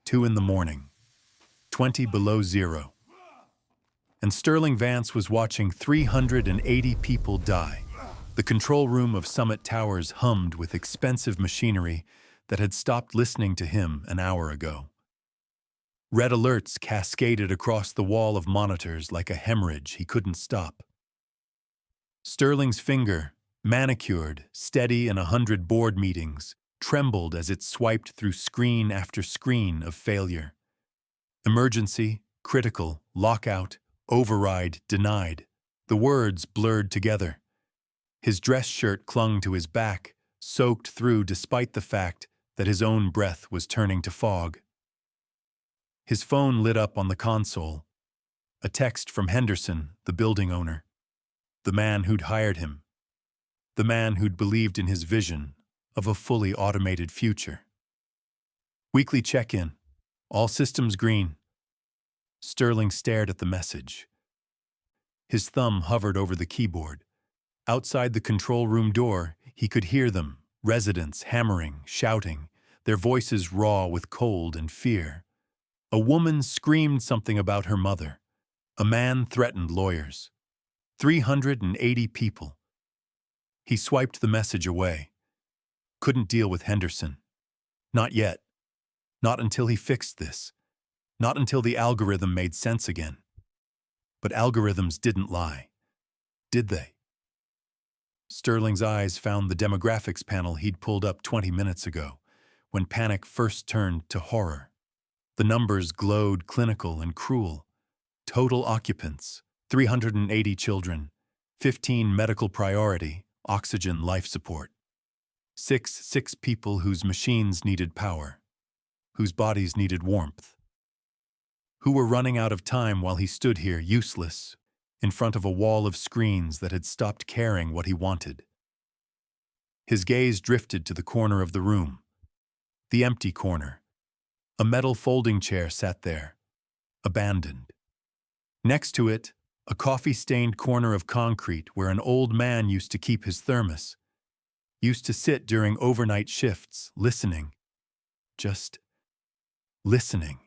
2 in the morning, 20 below zero. And Sterling Vance was watching 380 people die. The control room of Summit Towers hummed with expensive machinery that had stopped listening to him an hour ago. Red alerts cascaded across the wall of monitors like a hemorrhage he couldn't stop. Sterling's finger, manicured, steady in 100 board meetings, trembled as it swiped through screen after screen of failure. Emergency, critical, lockout, override, denied. The words blurred together. His dress shirt clung to his back, soaked through despite the fact that his own breath was turning to fog. His phone lit up on the console. A text from Henderson, the building owner. The man who'd hired him. The man who'd believed in his vision of a fully automated future. Weekly check-in. All systems green. Sterling stared at the message. His thumb hovered over the keyboard. Outside the control room door, he could hear them, residents hammering, shouting, their voices raw with cold and fear. A woman screamed something about her mother. A man threatened lawyers. 380 people. He swiped the message away. Couldn't deal with Henderson. Not yet. Not until he fixed this. Not until the algorithm made sense again. But algorithms didn't lie. Did they? Sterling's eyes found the demographics panel he'd pulled up 20 minutes ago, when panic first turned to horror. The numbers glowed clinical and cruel. Total occupants, 380 children, 15 medical priority, oxygen life support. Six people whose machines needed power, whose bodies needed warmth. Who were running out of time while he stood here, useless, in front of a wall of screens that had stopped caring what he wanted. His gaze drifted to the corner of the room. The empty corner. A metal folding chair sat there, abandoned. Next to it, a coffee-stained corner of concrete where an old man used to keep his thermos, used to sit during overnight shifts, listening. Just listening.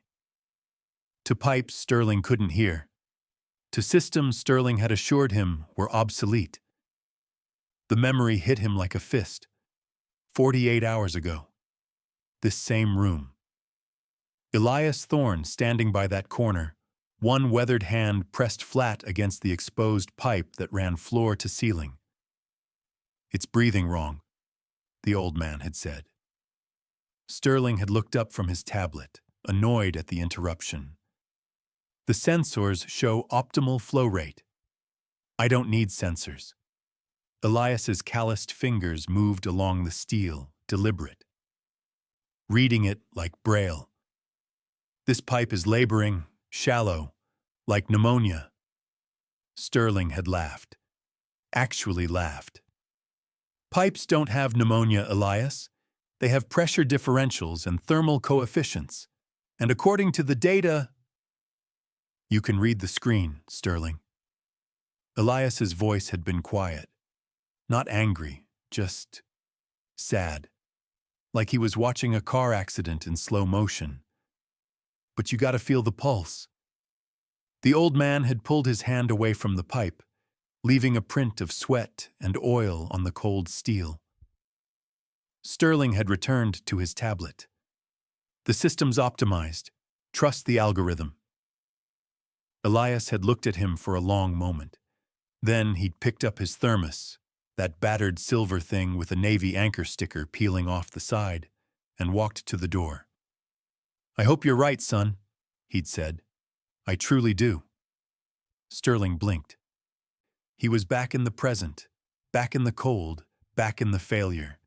To pipes Sterling couldn't hear. To systems Sterling had assured him were obsolete. The memory hit him like a fist. 48 hours ago. This same room. Elias Thorne standing by that corner, one weathered hand pressed flat against the exposed pipe that ran floor to ceiling. "It's breathing wrong," the old man had said. Sterling had looked up from his tablet, annoyed at the interruption. "The sensors show optimal flow rate." "I don't need sensors." Elias's calloused fingers moved along the steel, deliberate. Reading it like Braille. "This pipe is laboring, shallow, like pneumonia." Sterling had laughed. Actually laughed. "Pipes don't have pneumonia, Elias. They have pressure differentials and thermal coefficients. And according to the data—" "You can read the screen, Sterling." Elias's voice had been quiet. Not angry, just sad. Like he was watching a car accident in slow motion. "But you gotta feel the pulse." The old man had pulled his hand away from the pipe, leaving a print of sweat and oil on the cold steel. Sterling had returned to his tablet. "The system's optimized. Trust the algorithm." Elias had looked at him for a long moment. Then he'd picked up his thermos, that battered silver thing with a Navy anchor sticker peeling off the side, and walked to the door. "I hope you're right, son," he'd said. "I truly do." Sterling blinked. He was back in the present, back in the cold, back in the failure.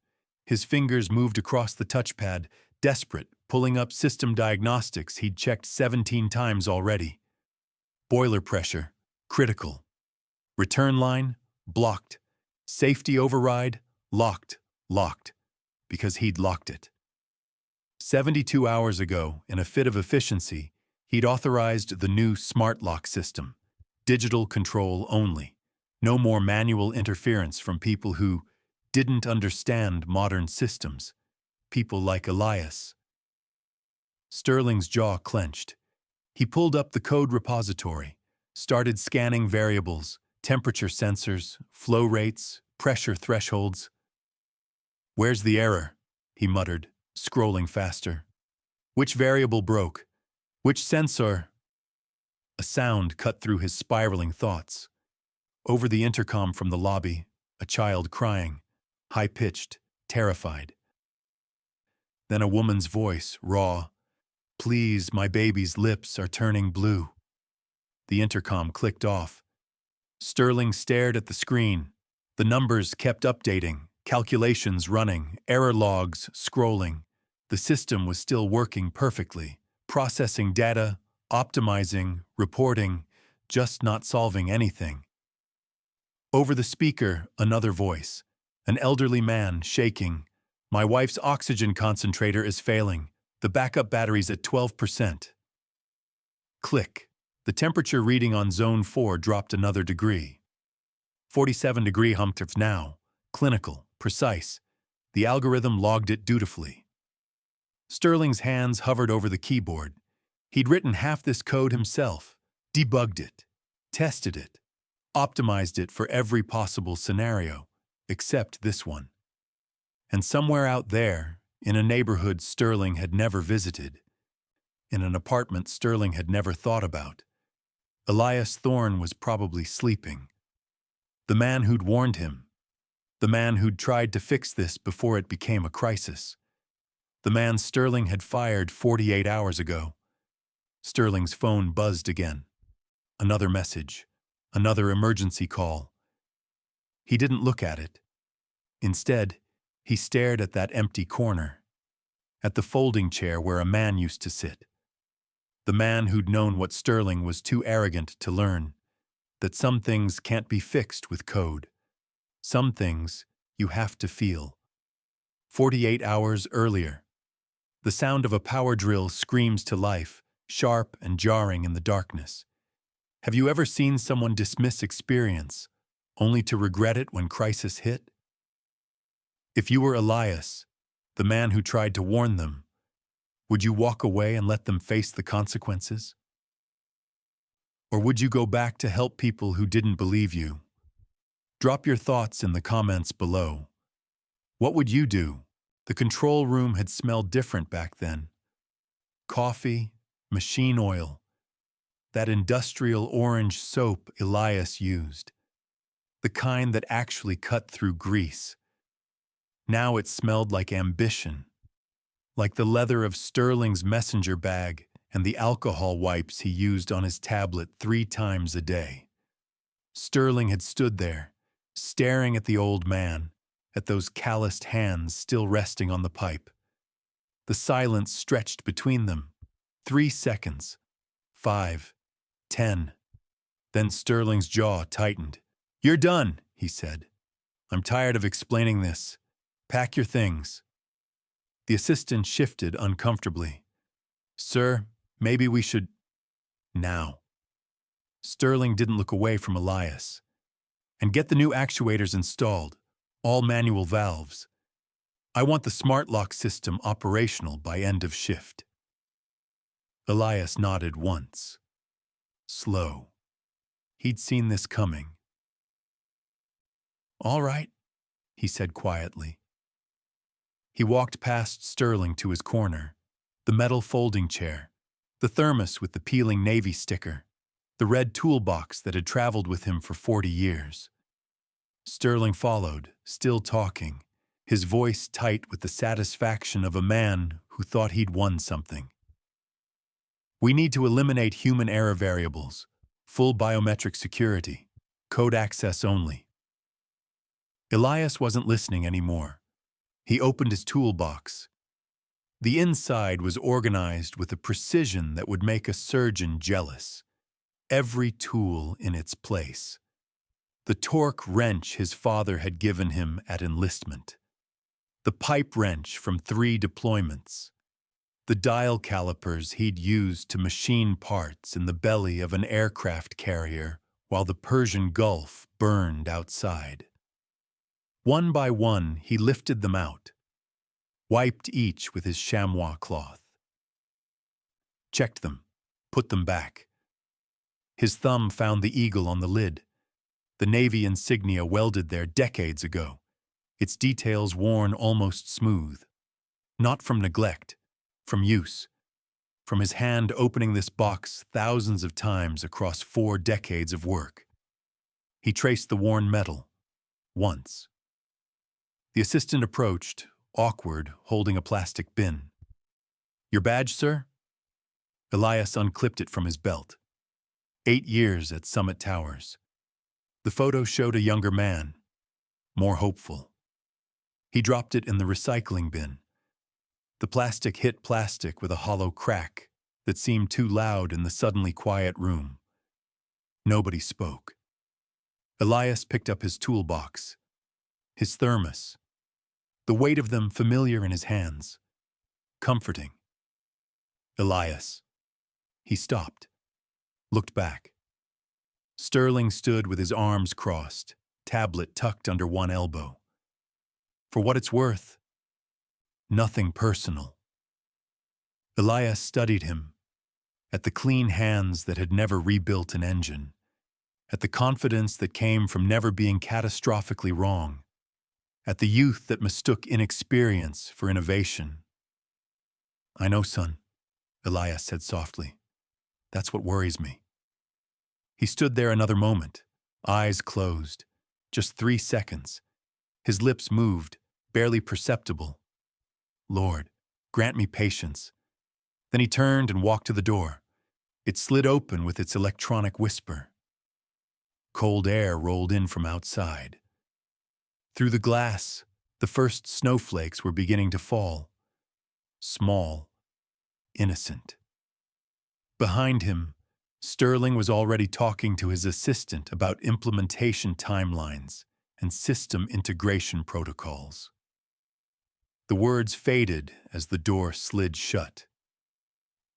His fingers moved across the touchpad, desperate, pulling up system diagnostics he'd checked 17 times already. Boiler pressure, critical. Return line, blocked. Safety override, locked, because he'd locked it. 72 hours ago, in a fit of efficiency, he'd authorized the new smart lock system. Digital control only. No more manual interference from people who didn't understand modern systems. People like Elias. Sterling's jaw clenched. He pulled up the code repository, started scanning variables, temperature sensors, flow rates, pressure thresholds. "Where's the error?" he muttered, scrolling faster. "Which variable broke? Which sensor?" A sound cut through his spiraling thoughts. Over the intercom from the lobby, a child crying, high-pitched, terrified. Then a woman's voice, raw. "Please, my baby's lips are turning blue." The intercom clicked off. Sterling stared at the screen. The numbers kept updating, calculations running, error logs scrolling. The system was still working perfectly, processing data, optimizing, reporting, just not solving anything. Over the speaker, another voice. An elderly man, shaking. "My wife's oxygen concentrator is failing. The backup battery's at 12%. Click. The temperature reading on Zone 4 dropped another degree. 47-degree hump now. Clinical, precise. The algorithm logged it dutifully." Sterling's hands hovered over the keyboard. He'd written half this code himself, debugged it, tested it, optimized it for every possible scenario, except this one. And somewhere out there, in a neighborhood Sterling had never visited, in an apartment Sterling had never thought about, Elias Thorne was probably sleeping. The man who'd warned him. The man who'd tried to fix this before it became a crisis. The man Sterling had fired 48 hours ago. Sterling's phone buzzed again. Another message. Another emergency call. He didn't look at it. Instead, he stared at that empty corner, at the folding chair where a man used to sit. The man who'd known what Sterling was too arrogant to learn, that some things can't be fixed with code. Some things you have to feel. 48 hours earlier. The sound of a power drill screams to life, sharp and jarring in the darkness. Have you ever seen someone dismiss experience, only to regret it when crisis hit? If you were Elias, the man who tried to warn them, would you walk away and let them face the consequences? Or would you go back to help people who didn't believe you? Drop your thoughts in the comments below. What would you do? The control room had smelled different back then. Coffee, machine oil, that industrial orange soap Elias used, the kind that actually cut through grease. Now it smelled like ambition, like the leather of Sterling's messenger bag and the alcohol wipes he used on his tablet 3 times a day. Sterling had stood there, staring at the old man, at those calloused hands still resting on the pipe. The silence stretched between them. 3 seconds. 5. 10. Then Sterling's jaw tightened. "You're done," he said. "I'm tired of explaining this. Pack your things." The assistant shifted uncomfortably. "Sir, maybe we should—" "Now." Sterling didn't look away from Elias. "And get the new actuators installed, all manual valves. I want the smart lock system operational by end of shift." Elias nodded once. Slow. He'd seen this coming. "All right," he said quietly. He walked past Sterling to his corner, the metal folding chair, the thermos with the peeling Navy sticker, the red toolbox that had traveled with him for 40 years. Sterling followed, still talking, his voice tight with the satisfaction of a man who thought he'd won something. "We need to eliminate human error variables, full biometric security, code access only." Elias wasn't listening anymore. He opened his toolbox. The inside was organized with a precision that would make a surgeon jealous. Every tool in its place. The torque wrench his father had given him at enlistment. The pipe wrench from 3 deployments. The dial calipers he'd used to machine parts in the belly of an aircraft carrier while the Persian Gulf burned outside. One by one, he lifted them out, wiped each with his chamois cloth. checked them, put them back. His thumb found the eagle on the lid, the Navy insignia welded there decades ago, its details worn almost smooth. Not from neglect, from use, from his hand opening this box thousands of times across 4 decades of work. He traced the worn metal, once. The assistant approached, awkward, holding a plastic bin. "Your badge, sir?" Elias unclipped it from his belt. 8 years at Summit Towers. The photo showed a younger man, more hopeful. He dropped it in the recycling bin. The plastic hit plastic with a hollow crack that seemed too loud in the suddenly quiet room. Nobody spoke. Elias picked up his toolbox, his thermos, the weight of them familiar in his hands, comforting. Elias. He stopped, looked back. Sterling stood with his arms crossed, tablet tucked under one elbow. For what it's worth, nothing personal. Elias studied him, at the clean hands that had never rebuilt an engine, at the confidence that came from never being catastrophically wrong, at the youth that mistook inexperience for innovation. "I know, son," Elias said softly. "That's what worries me." He stood there another moment, eyes closed, just 3 seconds. His lips moved, barely perceptible. "Lord, grant me patience." Then he turned and walked to the door. It slid open with its electronic whisper. Cold air rolled in from outside. Through the glass, the first snowflakes were beginning to fall. Small, innocent. Behind him, Sterling was already talking to his assistant about implementation timelines and system integration protocols. The words faded as the door slid shut.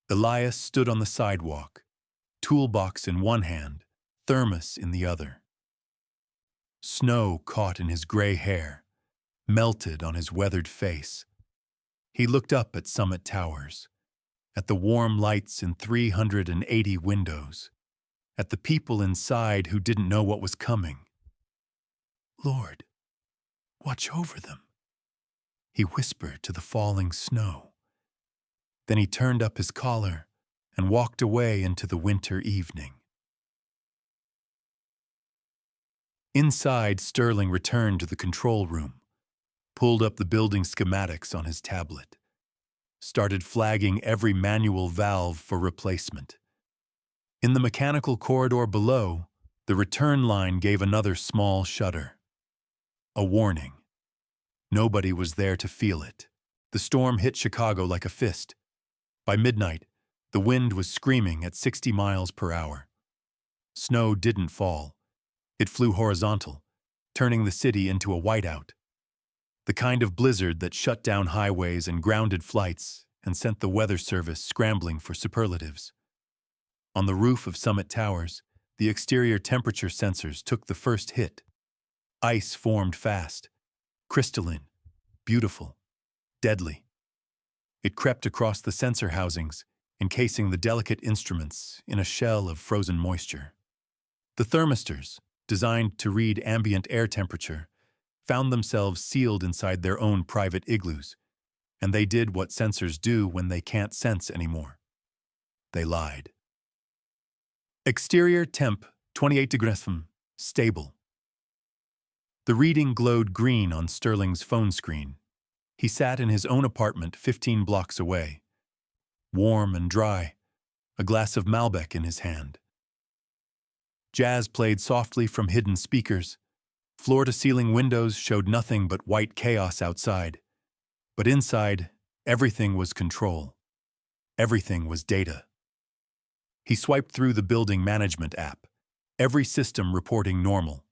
Elias stood on the sidewalk, toolbox in one hand, thermos in the other. Snow caught in his gray hair, melted on his weathered face. He looked up at Summit Towers, at the warm lights in 380 windows, at the people inside who didn't know what was coming. "Lord, watch over them," he whispered to the falling snow. Then he turned up his collar and walked away into the winter evening. Inside, Sterling returned to the control room, pulled up the building schematics on his tablet, started flagging every manual valve for replacement. In the mechanical corridor below, the return line gave another small shudder. A warning. Nobody was there to feel it. The storm hit Chicago like a fist. By midnight, the wind was screaming at 60 miles per hour. Snow didn't fall. It flew horizontal, turning the city into a whiteout. The kind of blizzard that shut down highways and grounded flights and sent the weather service scrambling for superlatives. On the roof of Summit Towers, the exterior temperature sensors took the first hit. Ice formed fast, crystalline, beautiful, deadly. It crept across the sensor housings, encasing the delicate instruments in a shell of frozen moisture. The thermistors, designed to read ambient air temperature, found themselves sealed inside their own private igloos, and they did what sensors do when they can't sense anymore. They lied. Exterior temp 28 degrees, stable. The reading glowed green on Sterling's phone screen. He sat in his own apartment 15 blocks away. Warm and dry, a glass of Malbec in his hand. Jazz played softly from hidden speakers. Floor-to-ceiling windows showed nothing but white chaos outside. But inside, everything was control. Everything was data. He swiped through the building management app, every system reporting normal.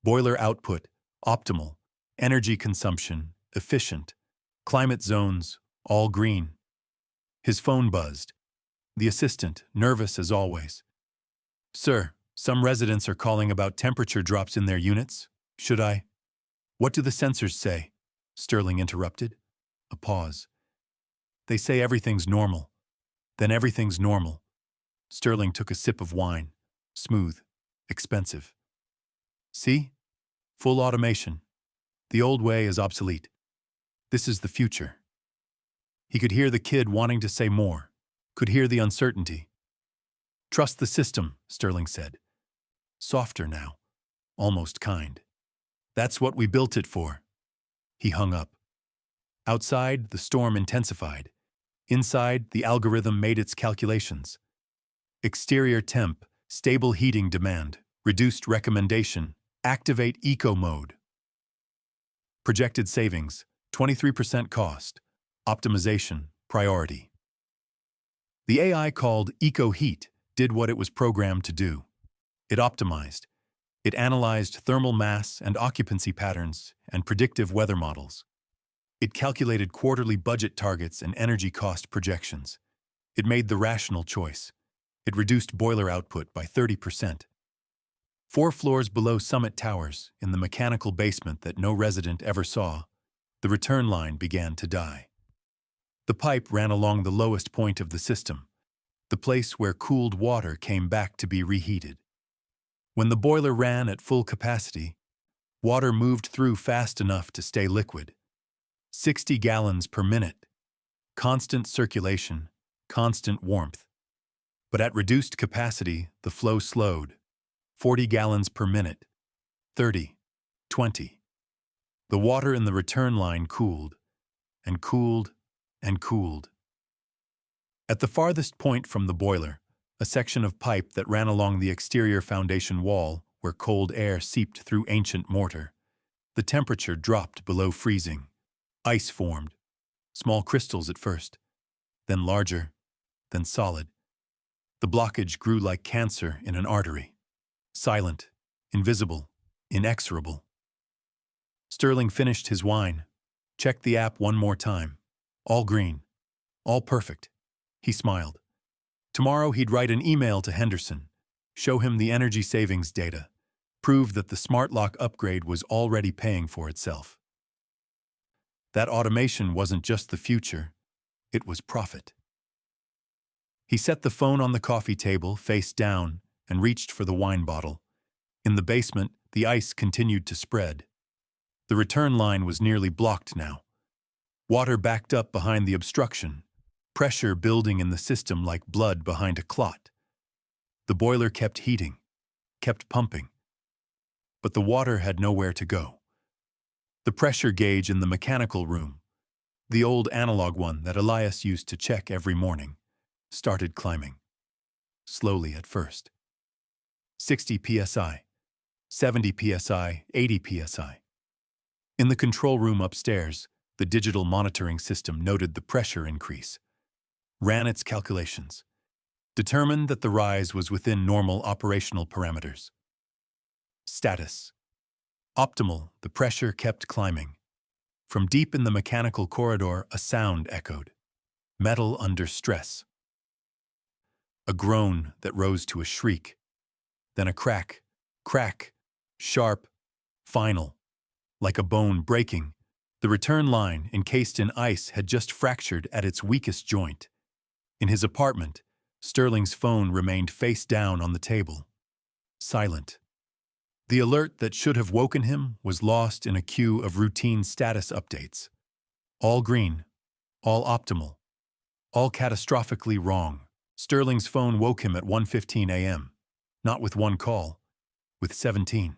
Boiler output, optimal. Energy consumption, efficient. Climate zones, all green. His phone buzzed. The assistant, nervous as always. "Sir, some residents are calling about temperature drops in their units. Should I?" "What do the sensors say?" Sterling interrupted. A pause. "They say everything's normal. Then everything's normal. Sterling took a sip of wine. Smooth. Expensive. See? Full automation. The old way is obsolete. This is the future. He could hear the kid wanting to say more. Could hear the uncertainty. Trust the system, Sterling said. Softer now. Almost kind. That's what we built it for. He hung up. Outside, the storm intensified. Inside, the algorithm made its calculations. Exterior temp, stable heating demand, reduced recommendation, activate eco mode. Projected savings, 23% cost, optimization, priority. The AI called Eco Heat did what it was programmed to do. It optimized. It analyzed thermal mass and occupancy patterns and predictive weather models. It calculated quarterly budget targets and energy cost projections. It made the rational choice. It reduced boiler output by 30%. 4 floors below Summit Towers, in the mechanical basement that no resident ever saw, the return line began to die. The pipe ran along the lowest point of the system, the place where cooled water came back to be reheated. When the boiler ran at full capacity, water moved through fast enough to stay liquid. 60 gallons per minute. Constant circulation, constant warmth. But at reduced capacity, the flow slowed. 40 gallons per minute. 30. 20. The water in the return line cooled, and cooled, and cooled. At the farthest point from the boiler, a section of pipe that ran along the exterior foundation wall, where cold air seeped through ancient mortar, the temperature dropped below freezing. Ice formed, small crystals at first, then larger, then solid. The blockage grew like cancer in an artery. Silent, invisible, inexorable. Sterling finished his wine, checked the app one more time. All green, all perfect. He smiled. Tomorrow he'd write an email to Henderson, show him the energy savings data, prove that the smart lock upgrade was already paying for itself. That automation wasn't just the future, it was profit. He set the phone on the coffee table, face down, and reached for the wine bottle. In the basement, the ice continued to spread. The return line was nearly blocked now. Water backed up behind the obstruction, pressure building in the system like blood behind a clot. The boiler kept heating, kept pumping. But the water had nowhere to go. The pressure gauge in the mechanical room, the old analog one that Elias used to check every morning, started climbing. Slowly at first. 60 psi, 70 psi, 80 psi. In the control room upstairs, the digital monitoring system noted the pressure increase, ran its calculations, determined that the rise was within normal operational parameters. Status. Optimal, the pressure kept climbing. From deep in the mechanical corridor, a sound echoed. Metal under stress. A groan that rose to a shriek. Then a crack, crack, sharp, final. Like a bone breaking, the return line, encased in ice, had just fractured at its weakest joint. In his apartment, Sterling's phone remained face down on the table. Silent. The alert that should have woken him was lost in a queue of routine status updates. All green, all optimal, all catastrophically wrong. Sterling's phone woke him at 1:15 a.m., not with one call, with 17.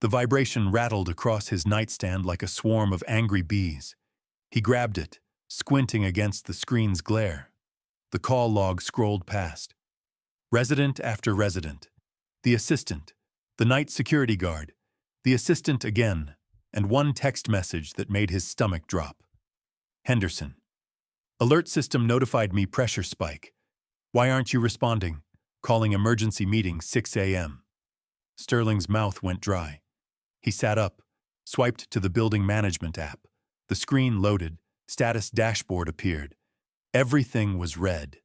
The vibration rattled across his nightstand like a swarm of angry bees. He grabbed it, squinting against the screen's glare. The call log scrolled past. Resident after resident. The assistant. The night security guard, the assistant again, and one text message that made his stomach drop. Henderson. Alert system notified me pressure spike. Why aren't you responding? Calling emergency meeting 6 a.m. Sterling's mouth went dry. He sat up, swiped to the building management app. The screen loaded, status dashboard appeared. Everything was red.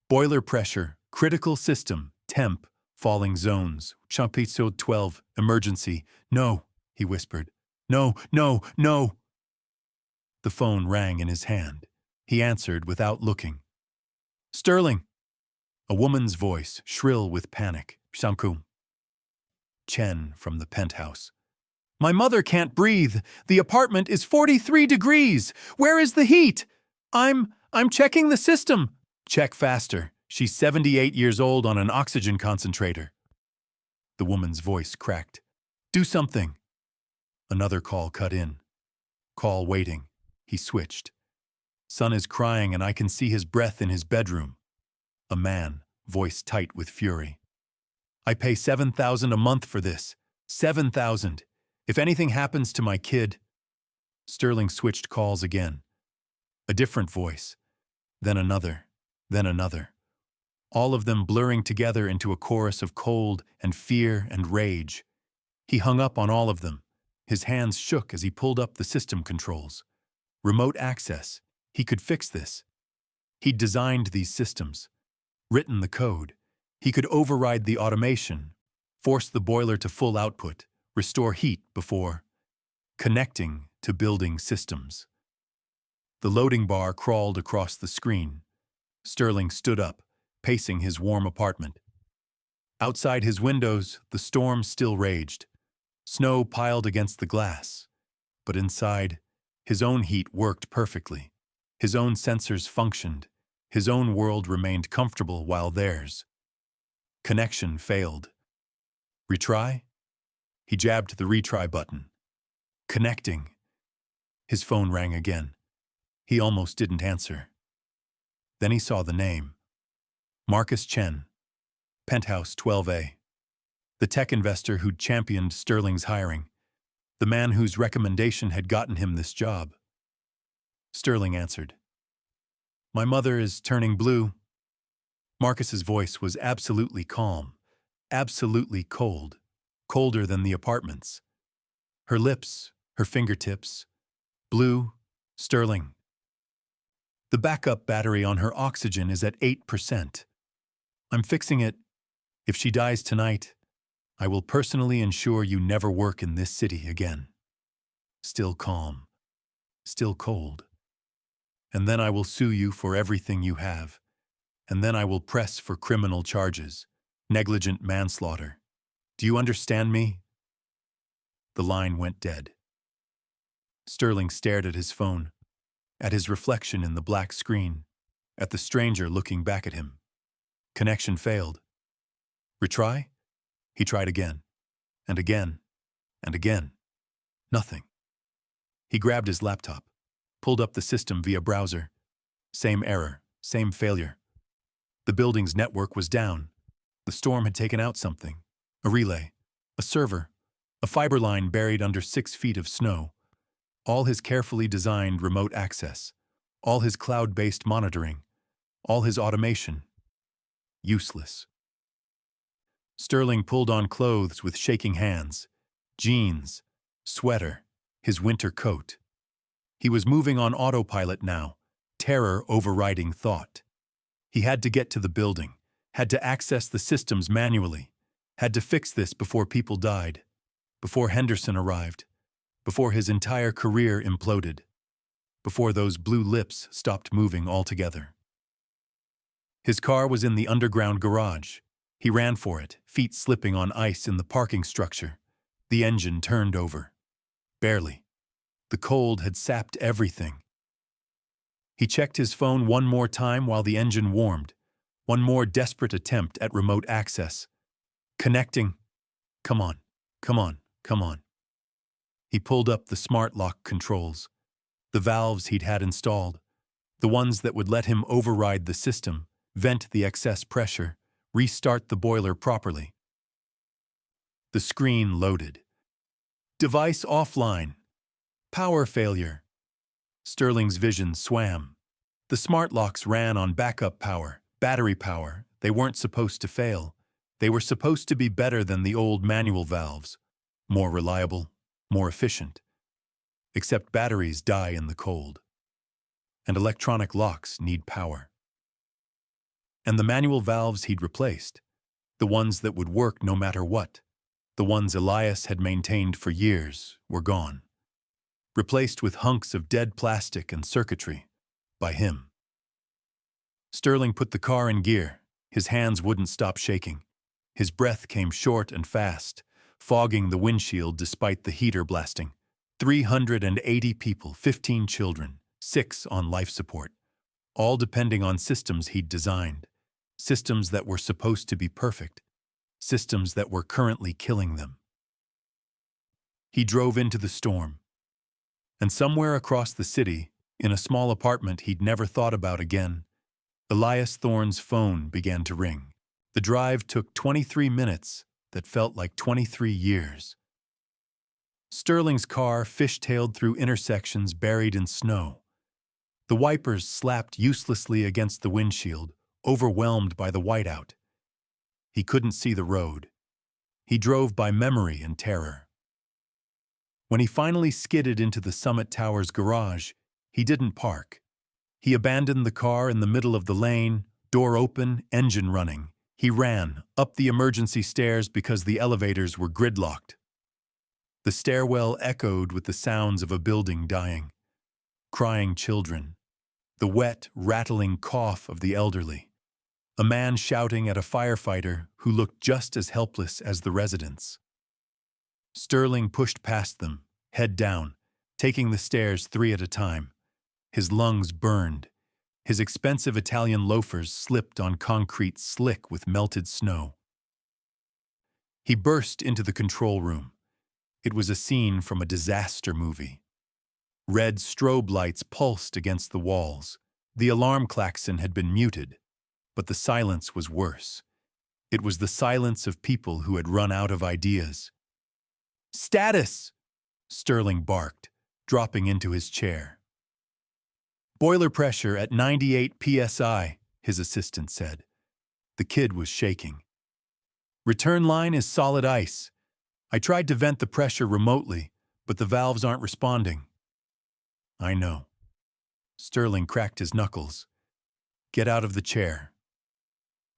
Boiler pressure, critical system, temp, falling zones, episode 12, emergency. No, he whispered. No, no, no. The phone rang in his hand. He answered without looking. Sterling! A woman's voice, shrill with panic. Shankum. Chen from the penthouse. My mother can't breathe. The apartment is 43 degrees. Where is the heat? I'm checking the system. Check faster. She's 78 years old on an oxygen concentrator. The woman's voice cracked. Do something. Another call cut in. Call waiting. He switched. Son is crying and I can see his breath in his bedroom. A man, voice tight with fury. I pay $7,000 a month for this. $7,000. If anything happens to my kid. Sterling switched calls again. A different voice. Then another. Then another. All of them blurring together into a chorus of cold and fear and rage. He hung up on all of them. His hands shook as he pulled up the system controls. Remote access. He could fix this. He'd designed these systems. Written the code. He could override the automation. Force the boiler to full output. Restore heat before connecting to building systems. The loading bar crawled across the screen. Sterling stood up, pacing his warm apartment. Outside his windows, the storm still raged. Snow piled against the glass. But inside, his own heat worked perfectly. His own sensors functioned. His own world remained comfortable while theirs. Connection failed. Retry? He jabbed the retry button. Connecting. His phone rang again. He almost didn't answer. Then he saw the name. Marcus Chen, Penthouse 12A. The tech investor who'd championed Sterling's hiring. The man whose recommendation had gotten him this job. Sterling answered. My mother is turning blue. Marcus's voice was absolutely calm, absolutely cold. Colder than the apartments. Her lips, her fingertips. Blue, Sterling. The backup battery on her oxygen is at 8%. I'm fixing it. If she dies tonight, I will personally ensure you never work in this city again. Still calm. Still cold. And then I will sue you for everything you have. And then I will press for criminal charges. Negligent manslaughter. Do you understand me? The line went dead. Sterling stared at his phone, at his reflection in the black screen, at the stranger looking back at him. Connection failed. Retry? He tried again, and again, and again. Nothing. He grabbed his laptop, pulled up the system via browser. Same error, same failure. The building's network was down. The storm had taken out something. A relay, a server, a fiber line buried under 6 feet of snow. All his carefully designed remote access, all his cloud-based monitoring, all his automation. Useless. Sterling pulled on clothes with shaking hands, jeans, sweater, his winter coat. He was moving on autopilot now, terror overriding thought. He had to get to the building, had to access the systems manually. Had to fix this before people died, before Henderson arrived, before his entire career imploded, before those blue lips stopped moving altogether. His car was in the underground garage. He ran for it, feet slipping on ice in the parking structure. The engine turned over. Barely. The cold had sapped everything. He checked his phone one more time while the engine warmed. One more desperate attempt at remote access. Connecting. Come on, come on, come on. He pulled up the smart lock controls, the valves he'd had installed, the ones that would let him override the system, vent the excess pressure, restart the boiler properly. The screen loaded. Device offline. Power failure. Sterling's vision swam. The smart locks ran on backup power, battery power. They weren't supposed to fail. They were supposed to be better than the old manual valves, more reliable, more efficient. Except batteries die in the cold. And electronic locks need power. And the manual valves he'd replaced, the ones that would work no matter what, the ones Elias had maintained for years, were gone. Replaced with hunks of dead plastic and circuitry by him. Sterling put the car in gear. His hands wouldn't stop shaking. His breath came short and fast, fogging the windshield despite the heater blasting. 380 people, 15 children, 6 on life support, all depending on systems he'd designed. Systems that were supposed to be perfect. Systems that were currently killing them. He drove into the storm. And somewhere across the city, in a small apartment he'd never thought about again, Elias Thorne's phone began to ring. The drive took 23 minutes that felt like 23 years. Sterling's car fishtailed through intersections buried in snow. The wipers slapped uselessly against the windshield, overwhelmed by the whiteout. He couldn't see the road. He drove by memory and terror. When he finally skidded into the Summit Tower's garage, he didn't park. He abandoned the car in the middle of the lane, door open, engine running. He ran up the emergency stairs because the elevators were gridlocked. The stairwell echoed with the sounds of a building dying. Crying children. The wet, rattling cough of the elderly. A man shouting at a firefighter who looked just as helpless as the residents. Sterling pushed past them, head down, taking the stairs 3 at a time. His lungs burned. His expensive Italian loafers slipped on concrete slick with melted snow. He burst into the control room. It was a scene from a disaster movie. Red strobe lights pulsed against the walls. The alarm klaxon had been muted, but the silence was worse. It was the silence of people who had run out of ideas. "Status!" Sterling barked, dropping into his chair. "Boiler pressure at 98 psi, his assistant said. The kid was shaking. "Return line is solid ice. I tried to vent the pressure remotely, but the valves aren't responding." "I know." Sterling cracked his knuckles. "Get out of the chair."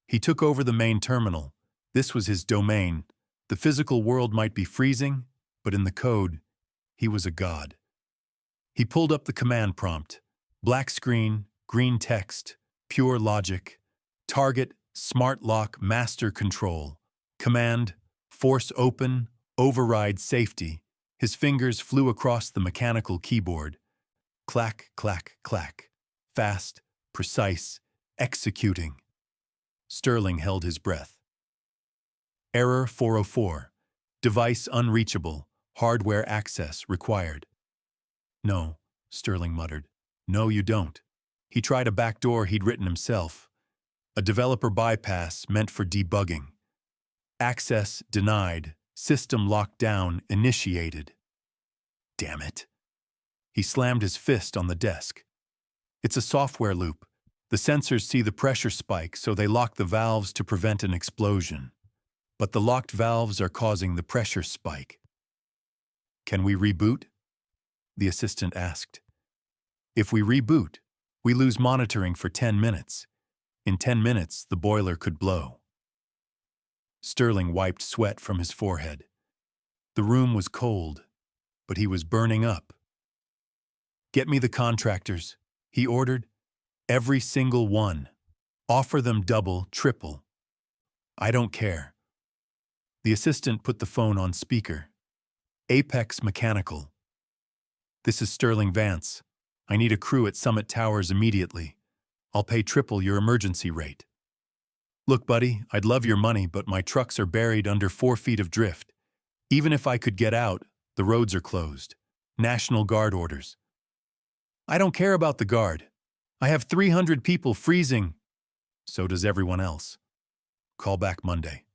He took over the main terminal. This was his domain. The physical world might be freezing, but in the code, he was a god. He pulled up the command prompt. Black screen, green text, pure logic. Target, smart lock, master control. Command, force open, override safety. His fingers flew across the mechanical keyboard. Clack, clack, clack. Fast, precise, executing. Sterling held his breath. Error 404. Device unreachable. Hardware access required. "No," Sterling muttered. "No, you don't." He tried a backdoor he'd written himself. A developer bypass meant for debugging. Access denied. System locked down. Initiated. Damn it. He slammed his fist on the desk. It's a software loop. The sensors see the pressure spike, so they lock the valves to prevent an explosion. But the locked valves are causing the pressure spike. "Can we reboot?" the assistant asked. "If we reboot, we lose monitoring for 10 minutes. In 10 minutes, the boiler could blow." Sterling wiped sweat from his forehead. The room was cold, but he was burning up. "Get me the contractors," he ordered. "Every single one. Offer them double, triple. I don't care." The assistant put the phone on speaker. "Apex Mechanical. This is Sterling Vance. I need a crew at Summit Towers immediately. I'll pay triple your emergency rate." "Look, buddy, I'd love your money, but my trucks are buried under 4 feet of drift. Even if I could get out, the roads are closed. National Guard orders." "I don't care about the Guard. I have 300 people freezing." "So does everyone else. Call back Monday."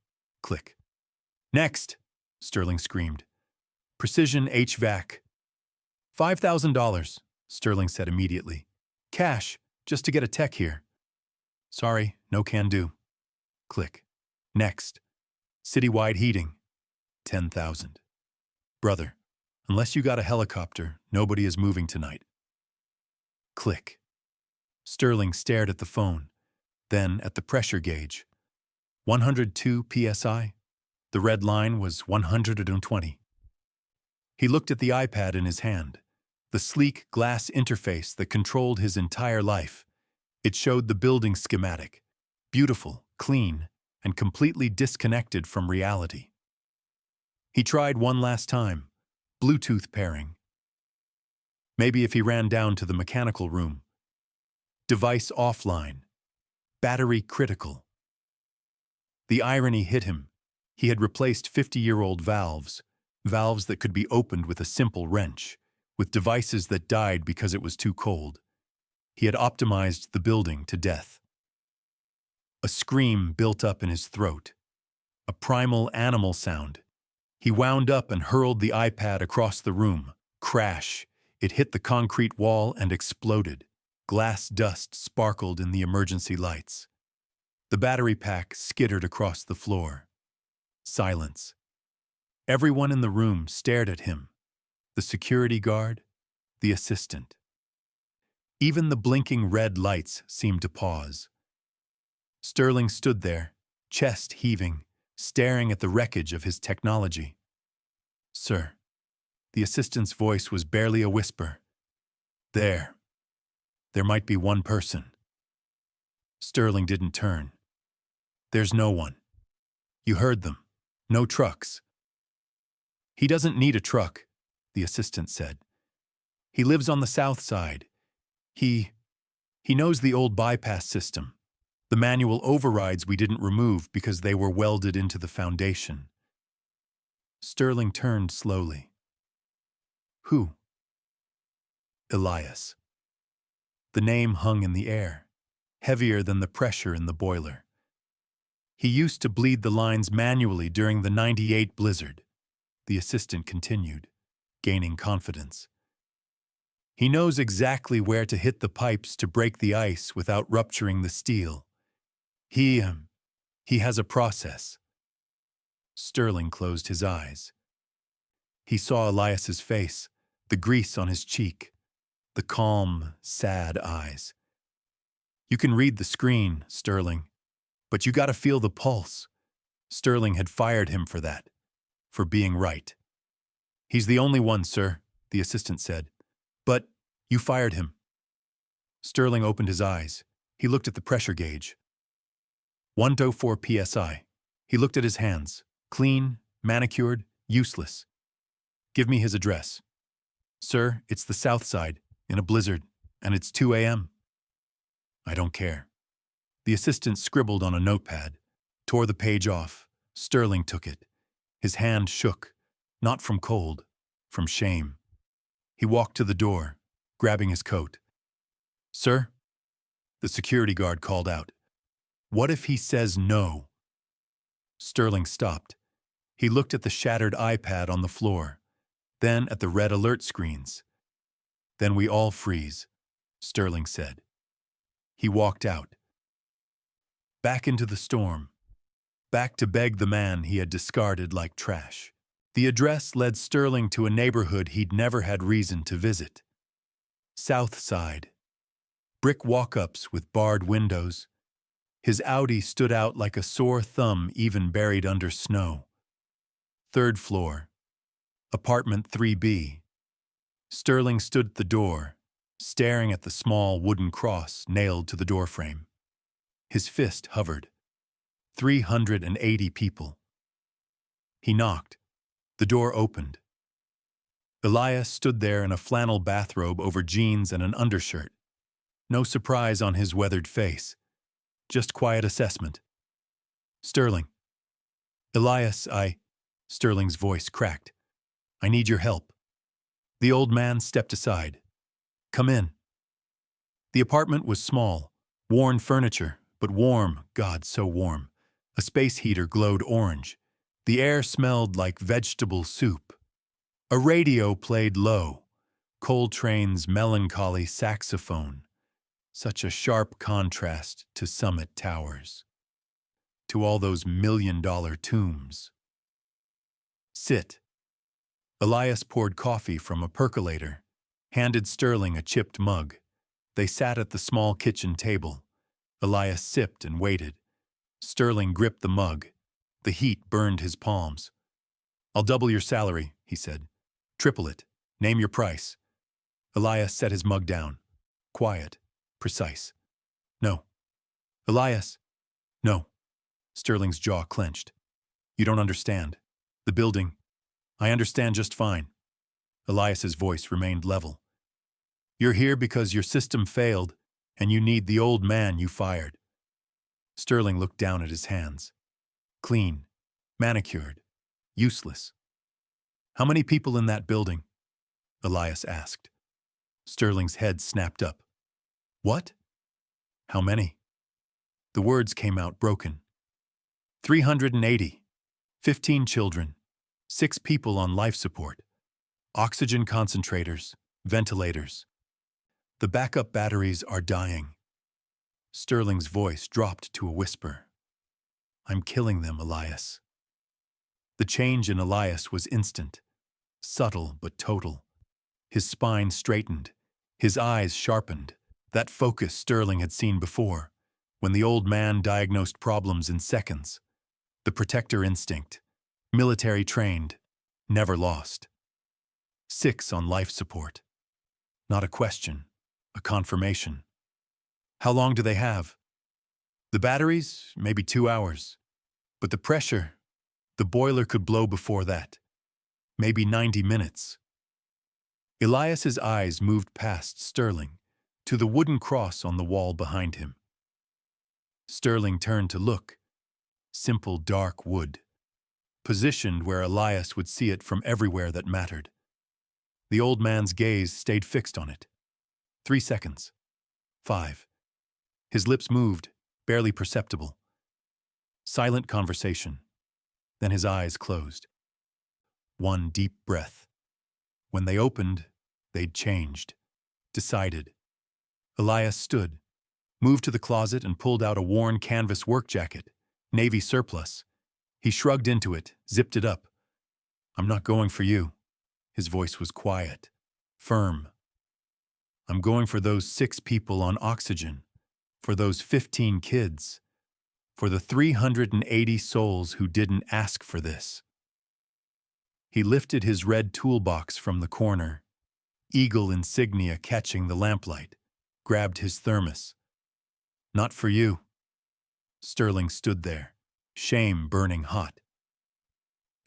Click. "Next," Sterling screamed. "Precision HVAC. $5,000, Sterling said immediately. "Cash, just to get a tech here." "Sorry, no can do." Click. "Next. Citywide heating. 10,000. "Brother, unless you got a helicopter, nobody is moving tonight." Click. Sterling stared at the phone, then at the pressure gauge. 102 psi. The red line was 120. He looked at the iPad in his hand, the sleek glass interface that controlled his entire life. It showed the building schematic, beautiful, clean, and completely disconnected from reality. He tried one last time, Bluetooth pairing. Maybe if he ran down to the mechanical room. Device offline. Battery critical. The irony hit him. He had replaced 50-year-old valves, valves that could be opened with a simple wrench, with devices that died because it was too cold. He had optimized the building to death. A scream built up in his throat. A primal animal sound. He wound up and hurled the iPad across the room. Crash! It hit the concrete wall and exploded. Glass dust sparkled in the emergency lights. The battery pack skittered across the floor. Silence. Everyone in the room stared at him. The security guard, the assistant. Even the blinking red lights seemed to pause. Sterling stood there, chest heaving, staring at the wreckage of his technology. "Sir." The assistant's voice was barely a whisper. There might be one person." Sterling didn't turn. "There's no one. You heard them. No trucks." "He doesn't need a truck," the assistant said. "He lives on the south side. He knows the old bypass system, the manual overrides we didn't remove because they were welded into the foundation." Sterling turned slowly. "Who?" "Elias." The name hung in the air, heavier than the pressure in the boiler. "He used to bleed the lines manually during the '98 blizzard," the assistant continued, gaining confidence. "He knows exactly where to hit the pipes to break the ice without rupturing the steel. He has a process." Sterling closed his eyes. He saw Elias's face, the grease on his cheek, the calm, sad eyes. "You can read the screen, Sterling, but you gotta feel the pulse." Sterling had fired him for that, for being right. "He's the only one, sir," the assistant said. "But you fired him." Sterling opened his eyes. He looked at the pressure gauge. 104 psi. He looked at his hands. Clean, manicured, useless. "Give me his address." "Sir, it's the south side, in a blizzard, and it's 2 a.m. "I don't care." The assistant scribbled on a notepad, tore the page off. Sterling took it. His hand shook, not from cold, from shame. He walked to the door, grabbing his coat. "Sir?" The security guard called out. "What if he says no?" Sterling stopped. He looked at the shattered iPad on the floor, then at the red alert screens. "Then we all freeze," Sterling said. He walked out. Back into the storm. Back to beg the man he had discarded like trash. The address led Sterling to a neighborhood he'd never had reason to visit. South Side. Brick walk-ups with barred windows. His Audi stood out like a sore thumb even buried under snow. 3rd floor. Apartment 3B. Sterling stood at the door, staring at the small wooden cross nailed to the doorframe. His fist hovered. 380 people. He knocked. The door opened. Elias stood there in a flannel bathrobe over jeans and an undershirt. No surprise on his weathered face. Just quiet assessment. "Sterling." "Elias, Sterling's voice cracked. "I need your help." The old man stepped aside. "Come in." The apartment was small, worn furniture, but warm, God, so warm. A space heater glowed orange. The air smelled like vegetable soup. A radio played low, Coltrane's melancholy saxophone. Such a sharp contrast to Summit Towers, to all those $1,000,000 tombs. "Sit." Elias poured coffee from a percolator, handed Sterling a chipped mug. They sat at the small kitchen table. Elias sipped and waited. Sterling gripped the mug. The heat burned his palms. "I'll double your salary," he said. "Triple it. Name your price." Elias set his mug down. Quiet. Precise. Elias. No. Sterling's jaw clenched. You don't understand. The building. I understand just fine. Elias's voice remained level. You're here because your system failed, and you need the old man you fired. Sterling looked down at his hands. Clean, manicured, useless. How many people in that building? Elias asked. Sterling's head snapped up. What? How many? The words came out broken. 380. 15 children. 6 people on life support. Oxygen concentrators. Ventilators. The backup batteries are dying. Sterling's voice dropped to a whisper. I'm killing them, Elias. The change in Elias was instant, subtle but total. His spine straightened, his eyes sharpened, that focus Sterling had seen before, when the old man diagnosed problems in seconds. The protector instinct, military trained, never lost. 6 on life support. Not a question, a confirmation. How long do they have? The batteries, maybe 2 hours. But the pressure, the boiler could blow before that. Maybe 90 minutes. Elias's eyes moved past Sterling to the wooden cross on the wall behind him. Sterling turned to look. Simple dark wood, positioned where Elias would see it from everywhere that mattered. The old man's gaze stayed fixed on it. 3 seconds. 5. His lips moved, barely perceptible. Silent conversation. Then his eyes closed. One deep breath. When they opened, they'd changed. Decided. Elias stood, moved to the closet and pulled out a worn canvas work jacket, navy surplus. He shrugged into it, zipped it up. I'm not going for you. His voice was quiet, firm. I'm going for those 6 people on oxygen, for those 15 kids, for the 380 souls who didn't ask for this. He lifted his red toolbox from the corner, eagle insignia catching the lamplight, grabbed his thermos. Not for you. Sterling stood there, shame burning hot.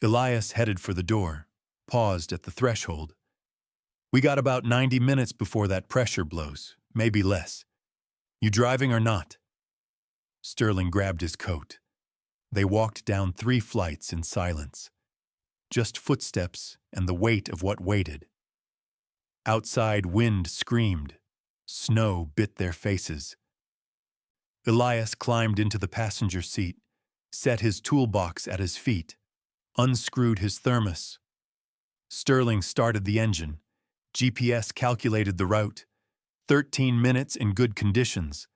Elias headed for the door, paused at the threshold. We got about 90 minutes before that pressure blows, maybe less. You driving or not? Sterling grabbed his coat. They walked down 3 flights in silence. Just footsteps and the weight of what waited. Outside, wind screamed. Snow bit their faces. Elias climbed into the passenger seat, set his toolbox at his feet, unscrewed his thermos. Sterling started the engine. GPS calculated the route. 13 minutes in good conditions.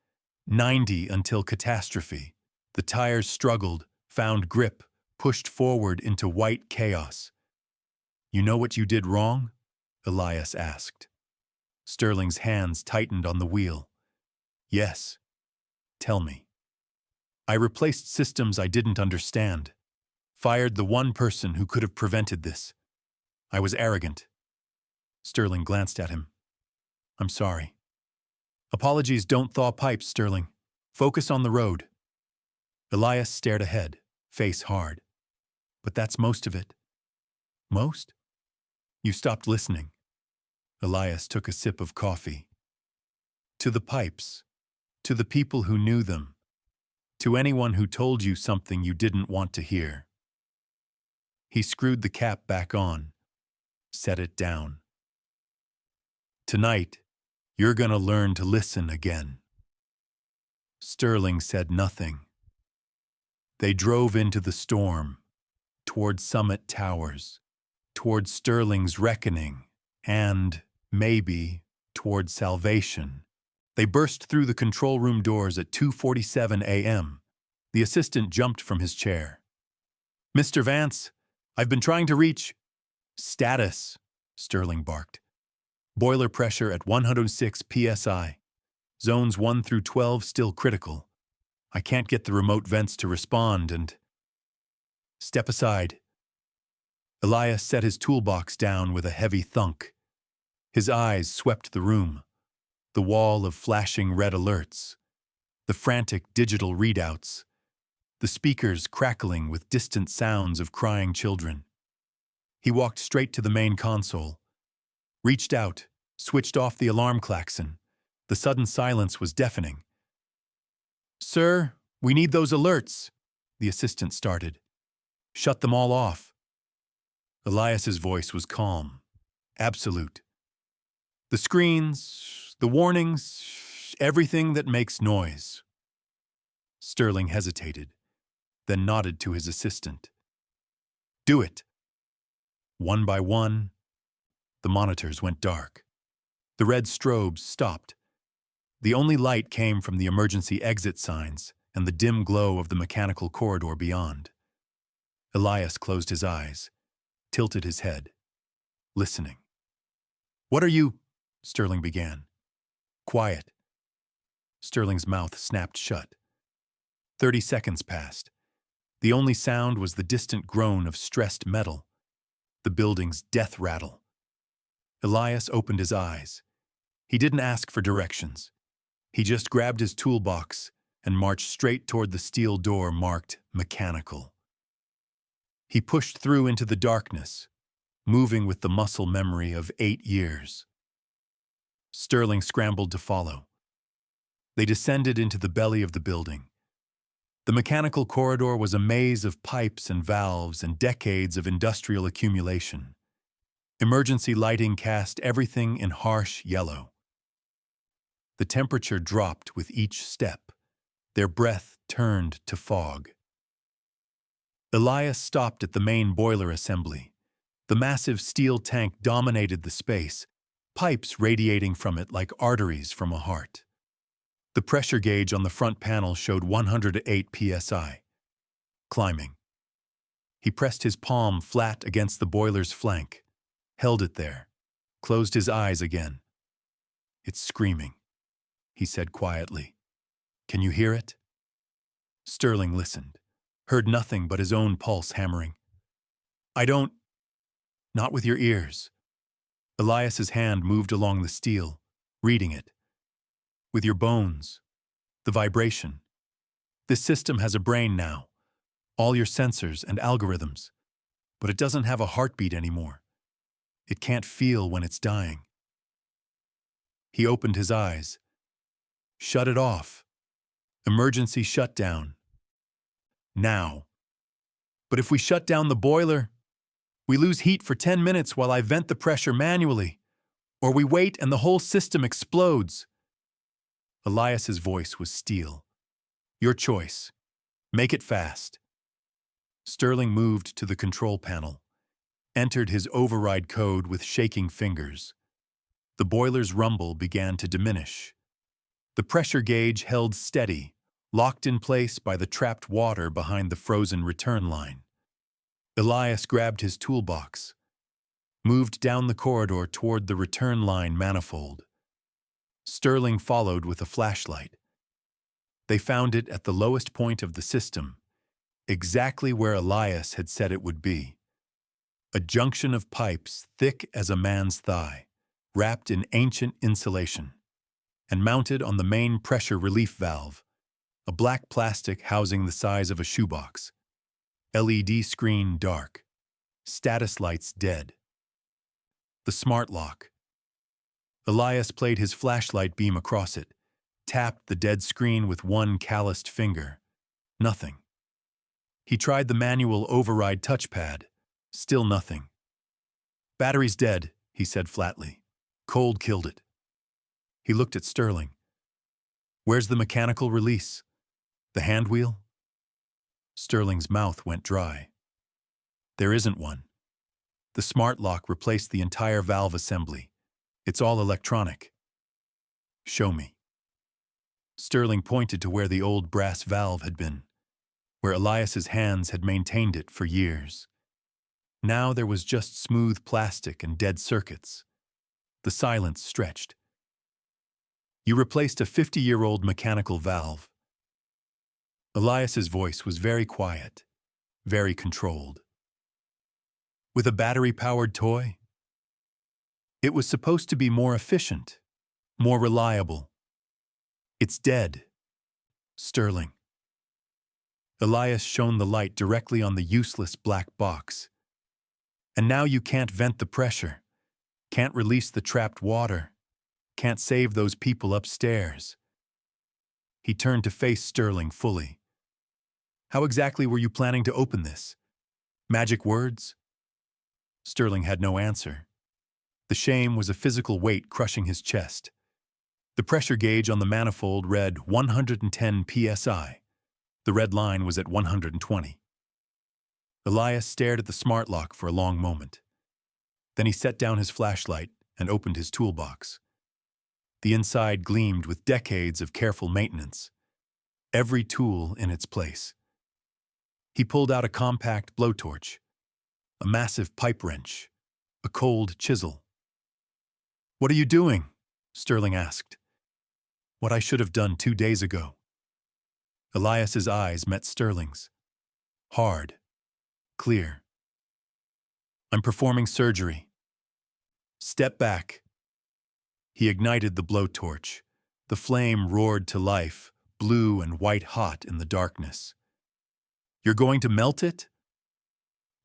90 until catastrophe. The tires struggled, found grip, pushed forward into white chaos. You know what you did wrong? Elias asked. Sterling's hands tightened on the wheel. Yes. Tell me. I replaced systems I didn't understand. Fired the one person who could have prevented this. I was arrogant. Sterling glanced at him. I'm sorry. Apologies don't thaw pipes, Sterling. Focus on the road. Elias stared ahead, face hard. But that's most of it. Most? You stopped listening. Elias took a sip of coffee. To the pipes. To the people who knew them. To anyone who told you something you didn't want to hear. He screwed the cap back on. Set it down. Tonight, you're gonna learn to listen again. Sterling said nothing. They drove into the storm, toward Summit Towers, toward Sterling's reckoning, and, maybe, toward salvation. They burst through the control room doors at 2:47 a.m. The assistant jumped from his chair. Mr. Vance, I've been trying to reach... Status, Sterling barked. Boiler pressure at 106 psi. Zones 1 through 12 still critical. I can't get the remote vents to respond and... Step aside. Elias set his toolbox down with a heavy thunk. His eyes swept the room. The wall of flashing red alerts. the frantic digital readouts, the speakers crackling with distant sounds of crying children. He walked straight to the main console, reached out, switched off the alarm klaxon. The sudden silence was deafening. "Sir, we need those alerts," the assistant started. "Shut them all off." Elias's voice was calm, absolute. "The screens, the warnings, everything that makes noise." Sterling hesitated, then nodded to his assistant. "Do it." One by one, the monitors went dark. The red strobes stopped. The only light came from the emergency exit signs and the dim glow of the mechanical corridor beyond. Elias closed his eyes, tilted his head, listening. "What are you?" Sterling began. "Quiet." Sterling's mouth snapped shut. 30 seconds passed. The only sound was the distant groan of stressed metal, the building's death rattle. Elias opened his eyes. He didn't ask for directions. He just grabbed his toolbox and marched straight toward the steel door marked mechanical. He pushed through into the darkness, moving with the muscle memory of 8 years. Sterling scrambled to follow. They descended into the belly of the building. The mechanical corridor was a maze of pipes and valves and decades of industrial accumulation. Emergency lighting cast everything in harsh yellow. The temperature dropped with each step. Their breath turned to fog. Elias stopped at the main boiler assembly. The massive steel tank dominated the space, pipes radiating from it like arteries from a heart. The pressure gauge on the front panel showed 108 psi. Climbing. He pressed his palm flat against the boiler's flank, held it there, closed his eyes again. "It's screaming," he said quietly. "Can you hear it?" Sterling listened, heard nothing but his own pulse hammering. "I don't..." "Not with your ears." Elias's hand moved along the steel, reading it. "With your bones. The vibration. This system has a brain now, all your sensors and algorithms, but it doesn't have a heartbeat anymore. It can't feel when it's dying." He opened his eyes. "Shut it off. Emergency shutdown. Now." "But if we shut down the boiler, we lose heat for 10 minutes while I vent the pressure manually. Or we wait and the whole system explodes." Elias's voice was steel. "Your choice. Make it fast." Sterling moved to the control panel, entered his override code with shaking fingers. The boiler's rumble began to diminish. The pressure gauge held steady, locked in place by the trapped water behind the frozen return line. Elias grabbed his toolbox, moved down the corridor toward the return line manifold. Sterling followed with a flashlight. They found it at the lowest point of the system, exactly where Elias had said it would be. A junction of pipes thick as a man's thigh, wrapped in ancient insulation, and mounted on the main pressure relief valve, a black plastic housing the size of a shoebox. LED screen dark, status lights dead. The smart lock. Elias played his flashlight beam across it, tapped the dead screen with one calloused finger. Nothing. He tried the manual override touchpad. Still nothing. "Battery's dead," he said flatly. "Cold killed it." He looked at Sterling. "Where's the mechanical release? The hand wheel?" Sterling's mouth went dry. "There isn't one. The smart lock replaced the entire valve assembly. It's all electronic." "Show me." Sterling pointed to where the old brass valve had been, where Elias's hands had maintained it for years. Now there was just smooth plastic and dead circuits. The silence stretched. "You replaced a 50-year-old mechanical valve." Elias's voice was very quiet, very controlled. "With a battery-powered toy? It was supposed to be more efficient, more reliable. It's dead. Sterling. Elias shone the light directly on the useless black box. And now you can't vent the pressure, can't release the trapped water, can't save those people upstairs. He turned to face Sterling fully. How exactly were you planning to open this? Magic words? Sterling had no answer. The shame was a physical weight crushing his chest. The pressure gauge on the manifold read 110 psi. The red line was at 120. Elias stared at the smart lock for a long moment. Then he set down his flashlight and opened his toolbox. The inside gleamed with decades of careful maintenance, every tool in its place. He pulled out a compact blowtorch, a massive pipe wrench, a cold chisel. "What are you doing?" Sterling asked. "What I should have done 2 days ago." Elias's eyes met Sterling's. Hard, clear. "I'm performing surgery." "Step back." He ignited the blowtorch. The flame roared to life, blue and white hot in the darkness. "You're going to melt it?"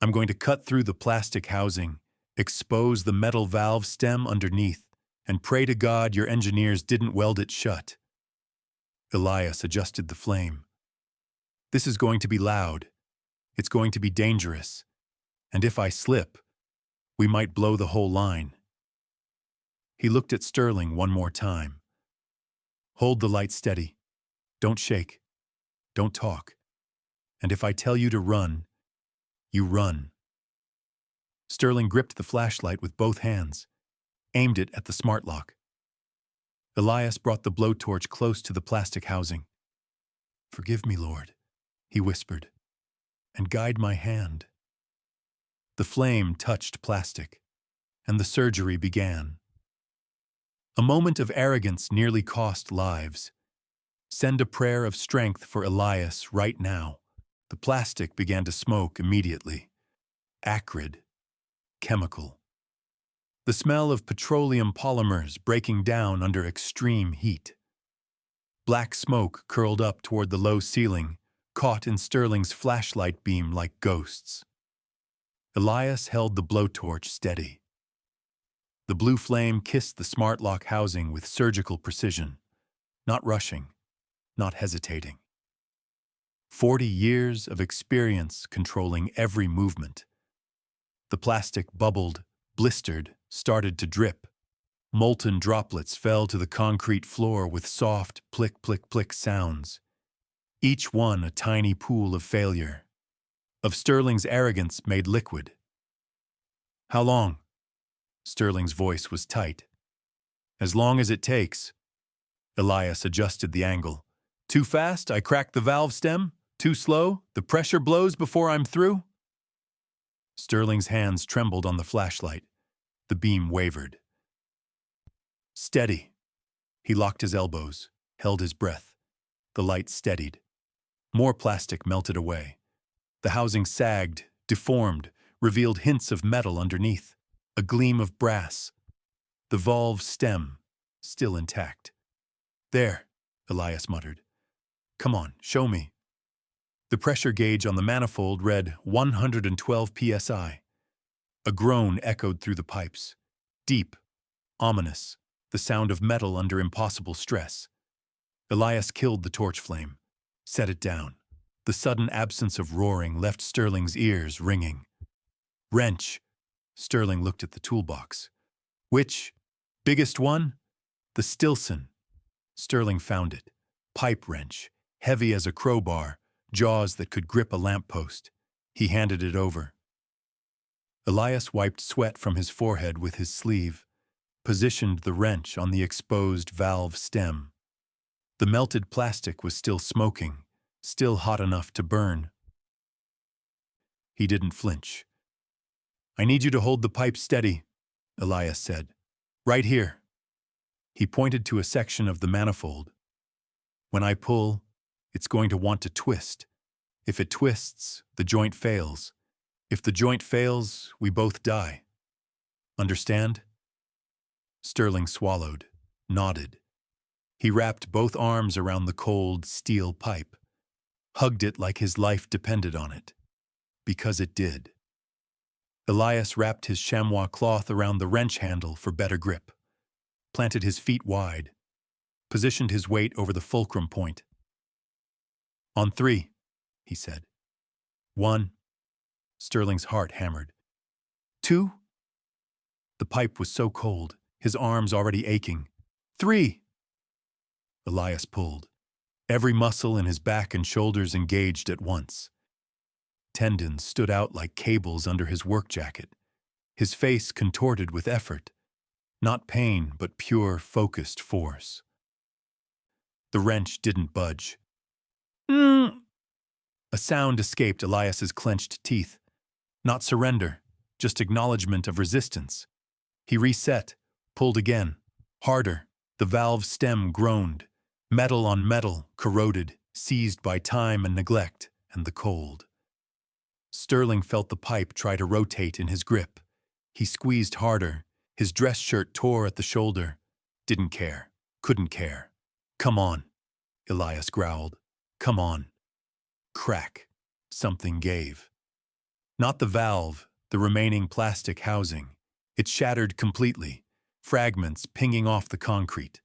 "I'm going to cut through the plastic housing, expose the metal valve stem underneath, and pray to God your engineers didn't weld it shut." Elias adjusted the flame. "This is going to be loud. It's going to be dangerous. And if I slip, we might blow the whole line." He looked at Sterling one more time. "Hold the light steady. Don't shake. Don't talk. And if I tell you to run, you run." Sterling gripped the flashlight with both hands, aimed it at the smart lock. Elias brought the blowtorch close to the plastic housing. "Forgive me, Lord," he whispered, "and guide my hand." The flame touched plastic, and the surgery began. A moment of arrogance nearly cost lives. Send a prayer of strength for Elias right now. The plastic began to smoke immediately. Acrid, chemical. The smell of petroleum polymers breaking down under extreme heat. Black smoke curled up toward the low ceiling, caught in Sterling's flashlight beam like ghosts. Elias held the blowtorch steady. The blue flame kissed the smart lock housing with surgical precision, not rushing, not hesitating. 40 years of experience controlling every movement. The plastic bubbled, blistered, started to drip. Molten droplets fell to the concrete floor with soft plick, plick, plick sounds. Each one a tiny pool of failure, of Sterling's arrogance made liquid. "How long?" Sterling's voice was tight. "As long as it takes." Elias adjusted the angle. "Too fast, I crack the valve stem? Too slow, the pressure blows before I'm through?" Sterling's hands trembled on the flashlight. The beam wavered. "Steady." He locked his elbows, held his breath. The light steadied. More plastic melted away. The housing sagged, deformed, revealed hints of metal underneath. A gleam of brass. The valve stem, still intact. "There," Elias muttered. "Come on, show me." The pressure gauge on the manifold read 112 psi. A groan echoed through the pipes. Deep, ominous, the sound of metal under impossible stress. Elias killed the torch flame, set it down. The sudden absence of roaring left Sterling's ears ringing. "Wrench." Sterling looked at the toolbox. "Which? Biggest one?" "The Stilson." Sterling found it. Pipe wrench, heavy as a crowbar, jaws that could grip a lamppost. He handed it over. Elias wiped sweat from his forehead with his sleeve, positioned the wrench on the exposed valve stem. The melted plastic was still smoking, still hot enough to burn. He didn't flinch. "I need you to hold the pipe steady," Elias said. "Right here." He pointed to a section of the manifold. "When I pull, it's going to want to twist. If it twists, the joint fails. If the joint fails, we both die. Understand?" Sterling swallowed, nodded. He wrapped both arms around the cold steel pipe, hugged it like his life depended on it. Because it did. Elias wrapped his chamois cloth around the wrench handle for better grip, planted his feet wide, positioned his weight over the fulcrum point. "On 3, he said. 1. Sterling's heart hammered. 2. The pipe was so cold, his arms already aching. 3. Elias pulled. Every muscle in his back and shoulders engaged at once. Tendons stood out like cables under his work jacket. His face contorted with effort. Not pain, but pure, focused force. The wrench didn't budge. A sound escaped Elias's clenched teeth. Not surrender, just acknowledgement of resistance. He reset, pulled again, harder. The valve stem groaned. Metal on metal, corroded, seized by time and neglect and the cold. Sterling felt the pipe try to rotate in his grip. He squeezed harder. His dress shirt tore at the shoulder. Didn't care. Couldn't care. "Come on," Elias growled. "Come on." Crack. Something gave. Not the valve, the remaining plastic housing. It shattered completely, fragments pinging off the concrete.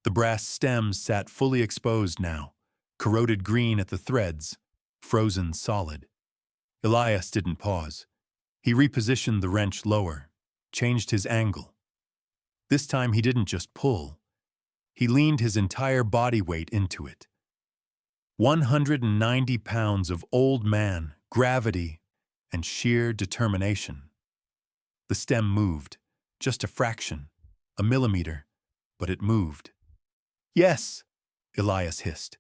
The brass stems sat fully exposed now, corroded green at the threads, frozen solid. Elias didn't pause. He repositioned the wrench lower, changed his angle. This time he didn't just pull. He leaned his entire body weight into it. 190 pounds of old man, gravity, and sheer determination. The stem moved, just a fraction, a millimeter, but it moved. "Yes," Elias hissed.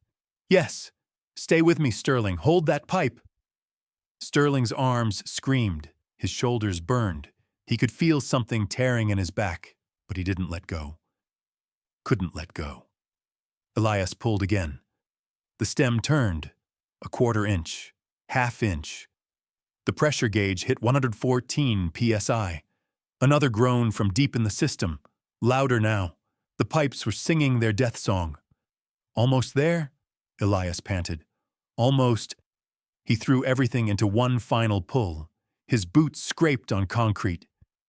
"Yes. Stay with me, Sterling. Hold that pipe." Sterling's arms screamed. His shoulders burned. He could feel something tearing in his back, but he didn't let go. Couldn't let go. Elias pulled again. The stem turned, a quarter inch, half inch. The pressure gauge hit 114 psi. Another groan from deep in the system, louder now. The pipes were singing their death song. "Almost there?" Elias panted. "Almost." He threw everything into one final pull. His boots scraped on concrete.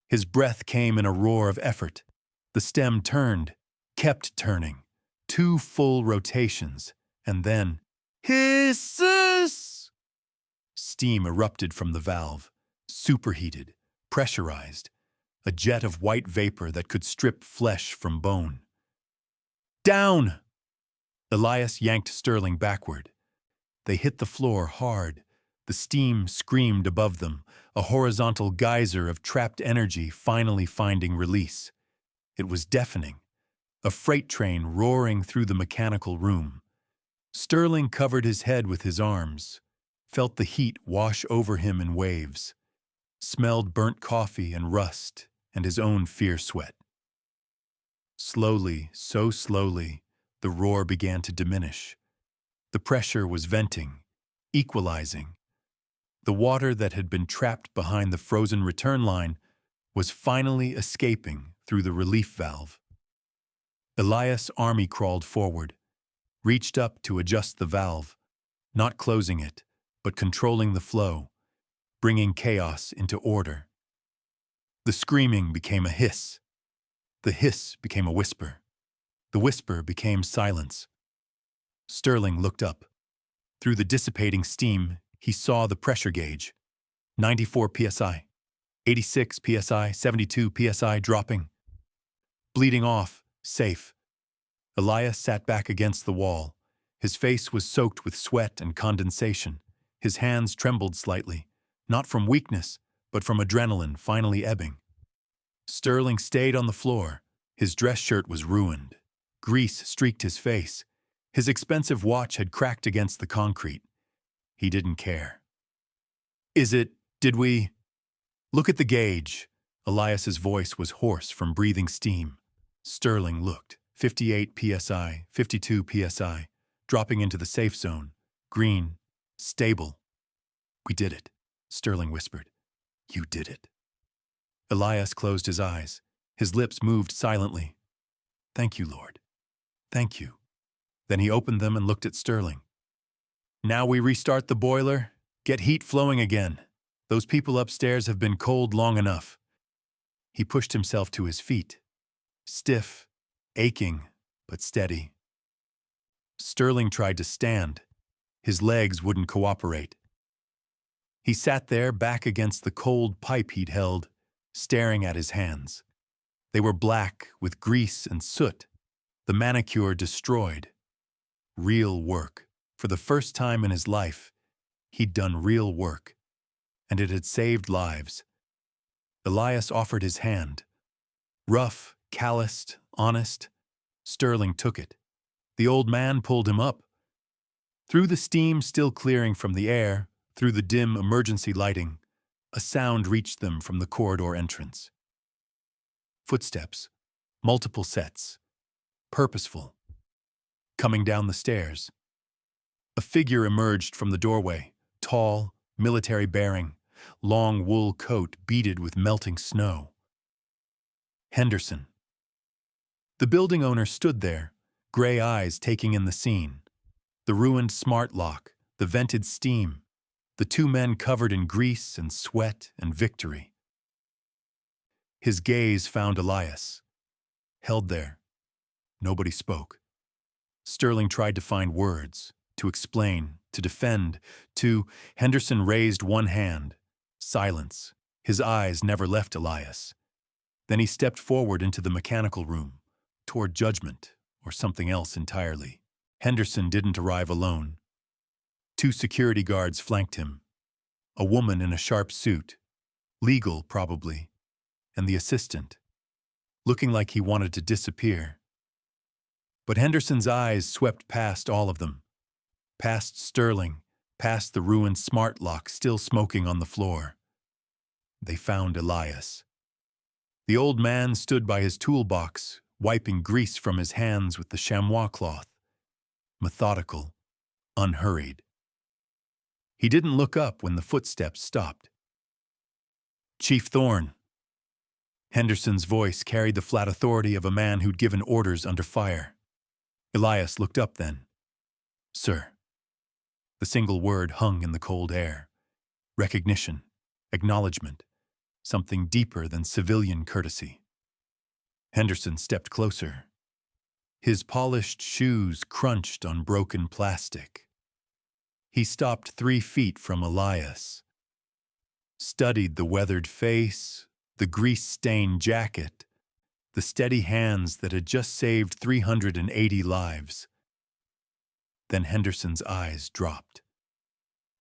His breath came in a roar of effort. The stem turned, kept turning. 2 full rotations, and then, hisses! Steam erupted from the valve, superheated, pressurized, a jet of white vapor that could strip flesh from bone. "Down!" Elias yanked Sterling backward. They hit the floor hard. The steam screamed above them, a horizontal geyser of trapped energy finally finding release. It was deafening, a freight train roaring through the mechanical room. Sterling covered his head with his arms, felt the heat wash over him in waves, smelled burnt coffee and rust and his own fear sweat. Slowly, so slowly, the roar began to diminish. The pressure was venting, equalizing. The water that had been trapped behind the frozen return line was finally escaping through the relief valve. Elias army crawled forward, reached up to adjust the valve, not closing it, but controlling the flow, bringing chaos into order. The screaming became a hiss. The hiss became a whisper. The whisper became silence. Sterling looked up. Through the dissipating steam, he saw the pressure gauge. 94 psi, 86 psi, 72 psi dropping. Bleeding off, safe. Elias sat back against the wall. His face was soaked with sweat and condensation. His hands trembled slightly, not from weakness, but from adrenaline finally ebbing. Sterling stayed on the floor. His dress shirt was ruined. Grease streaked his face. His expensive watch had cracked against the concrete. He didn't care. Did we? Look at the gauge. Elias's voice was hoarse from breathing steam. Sterling looked. 58 psi, 52 psi, dropping into the safe zone. Green. Stable. "We did it," Sterling whispered. "You did it." Elias closed his eyes. His lips moved silently. "Thank you, Lord." Thank you. Then he opened them and looked at Sterling. Now we restart the boiler, get heat flowing again. Those people upstairs have been cold long enough. He pushed himself to his feet, stiff, aching, but steady. Sterling tried to stand. His legs wouldn't cooperate. He sat there back against the cold pipe he'd held, staring at his hands. They were black with grease and soot, the manicure destroyed. Real work. For the first time in his life, he'd done real work, and it had saved lives. Elias offered his hand. Rough, calloused, honest. Sterling took it. The old man pulled him up. Through the steam still clearing from the air, through the dim emergency lighting, a sound reached them from the corridor entrance. Footsteps, multiple sets, purposeful, coming down the stairs. A figure emerged from the doorway, tall, military bearing, long wool coat beaded with melting snow. Henderson. The building owner stood there, gray eyes taking in the scene. The ruined smart lock, the vented steam, the two men covered in grease and sweat and victory. His gaze found Elias. Held there. Nobody spoke. Sterling tried to find words, to explain, to defend, to... Henderson raised one hand. Silence. His eyes never left Elias. Then he stepped forward into the mechanical room, toward judgment, or something else entirely. Henderson didn't arrive alone. 2 security guards flanked him. A woman in a sharp suit, legal probably, and the assistant, looking like he wanted to disappear. But Henderson's eyes swept past all of them, past Sterling, past the ruined smart lock still smoking on the floor. They found Elias. The old man stood by his toolbox, wiping grease from his hands with the chamois cloth. Methodical, unhurried. He didn't look up when the footsteps stopped. Chief Thorne. Henderson's voice carried the flat authority of a man who'd given orders under fire. Elias looked up then. Sir. The single word hung in the cold air. Recognition, acknowledgement, something deeper than civilian courtesy. Henderson stepped closer. His polished shoes crunched on broken plastic. He stopped 3 feet from Elias, studied the weathered face, the grease-stained jacket, the steady hands that had just saved 380 lives. Then Henderson's eyes dropped.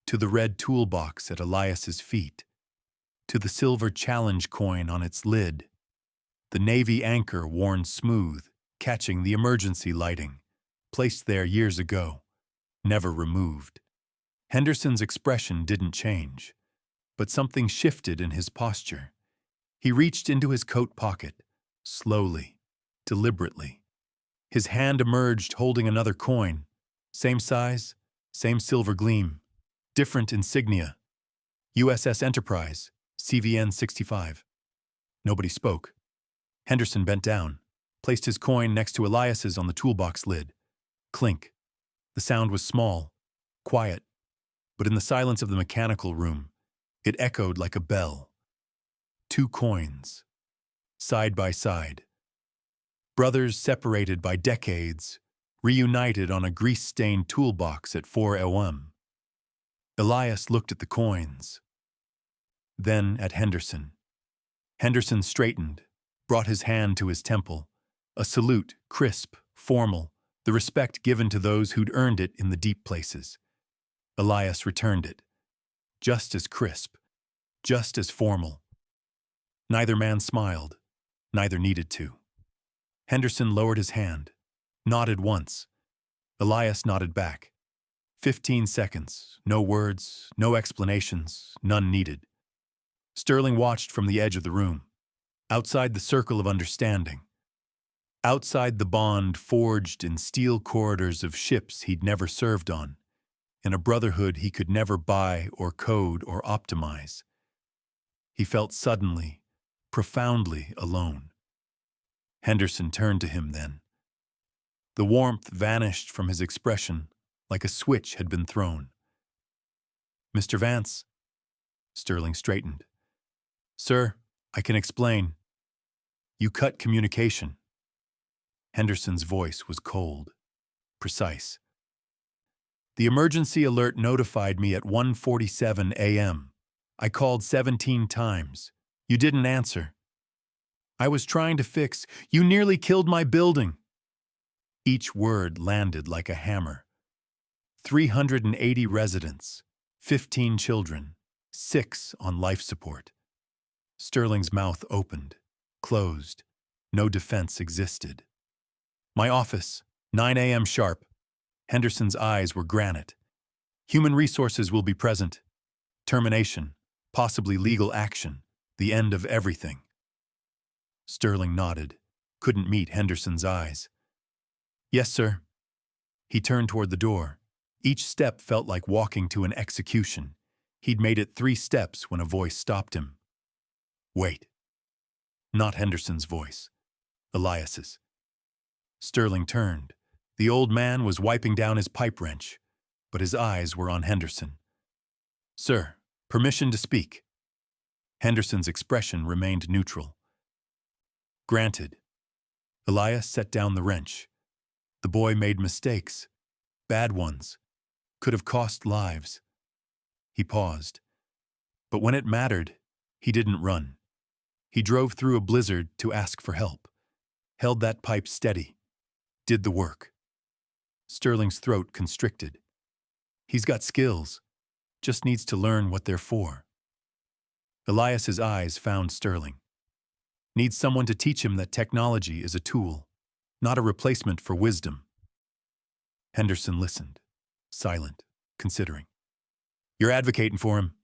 To the red toolbox at Elias's feet, to the silver challenge coin on its lid, the navy anchor worn smooth, catching the emergency lighting, placed there years ago, never removed. Henderson's expression didn't change, but something shifted in his posture. He reached into his coat pocket, slowly, deliberately. His hand emerged holding another coin, same size, same silver gleam, different insignia. USS Enterprise, CVN 65. Nobody spoke. Henderson bent down, placed his coin next to Elias's on the toolbox lid. Clink. The sound was small, quiet, but in the silence of the mechanical room, it echoed like a bell. 2 coins, side by side. Brothers separated by decades, reunited on a grease-stained toolbox at 4 a.m. Elias looked at the coins, then at Henderson. Henderson straightened, brought his hand to his temple, a salute, crisp, formal, the respect given to those who'd earned it in the deep places. Elias returned it, just as crisp, just as formal. Neither man smiled, neither needed to. Henderson lowered his hand, nodded once. Elias nodded back. 15 seconds, no words, no explanations, none needed. Sterling watched from the edge of the room, outside the circle of understanding, outside the bond forged in steel corridors of ships he'd never served on, in a brotherhood he could never buy or code or optimize. He felt suddenly, profoundly alone. Henderson turned to him then. The warmth vanished from his expression like a switch had been thrown. "Mr. Vance," Sterling straightened. "Sir, I can explain. You cut communication." Henderson's voice was cold, precise. "The emergency alert notified me at 1:47 a.m. I called 17 times. You didn't answer. I was trying to fix. You nearly killed my building." Each word landed like a hammer. 380 residents, 15 children, 6 on life support. Sterling's mouth opened, closed. No defense existed. "My office, 9 a.m. sharp." Henderson's eyes were granite. "Human resources will be present. Termination, possibly legal action, the end of everything." Sterling nodded, couldn't meet Henderson's eyes. "Yes, sir." He turned toward the door. Each step felt like walking to an execution. He'd made it 3 steps when a voice stopped him. "Wait." Not Henderson's voice. Elias's. Sterling turned. The old man was wiping down his pipe wrench, but his eyes were on Henderson. "Sir, permission to speak." Henderson's expression remained neutral. "Granted." Elias set down the wrench. The boy made mistakes. Bad ones. Could have cost lives. He paused. But when it mattered, he didn't run. He drove through a blizzard to ask for help. Held that pipe steady. Did the work. Sterling's throat constricted. He's got skills. Just needs to learn what they're for. Elias's eyes found Sterling. Needs someone to teach him that technology is a tool, not a replacement for wisdom. Henderson listened, silent, considering. "You're advocating for him."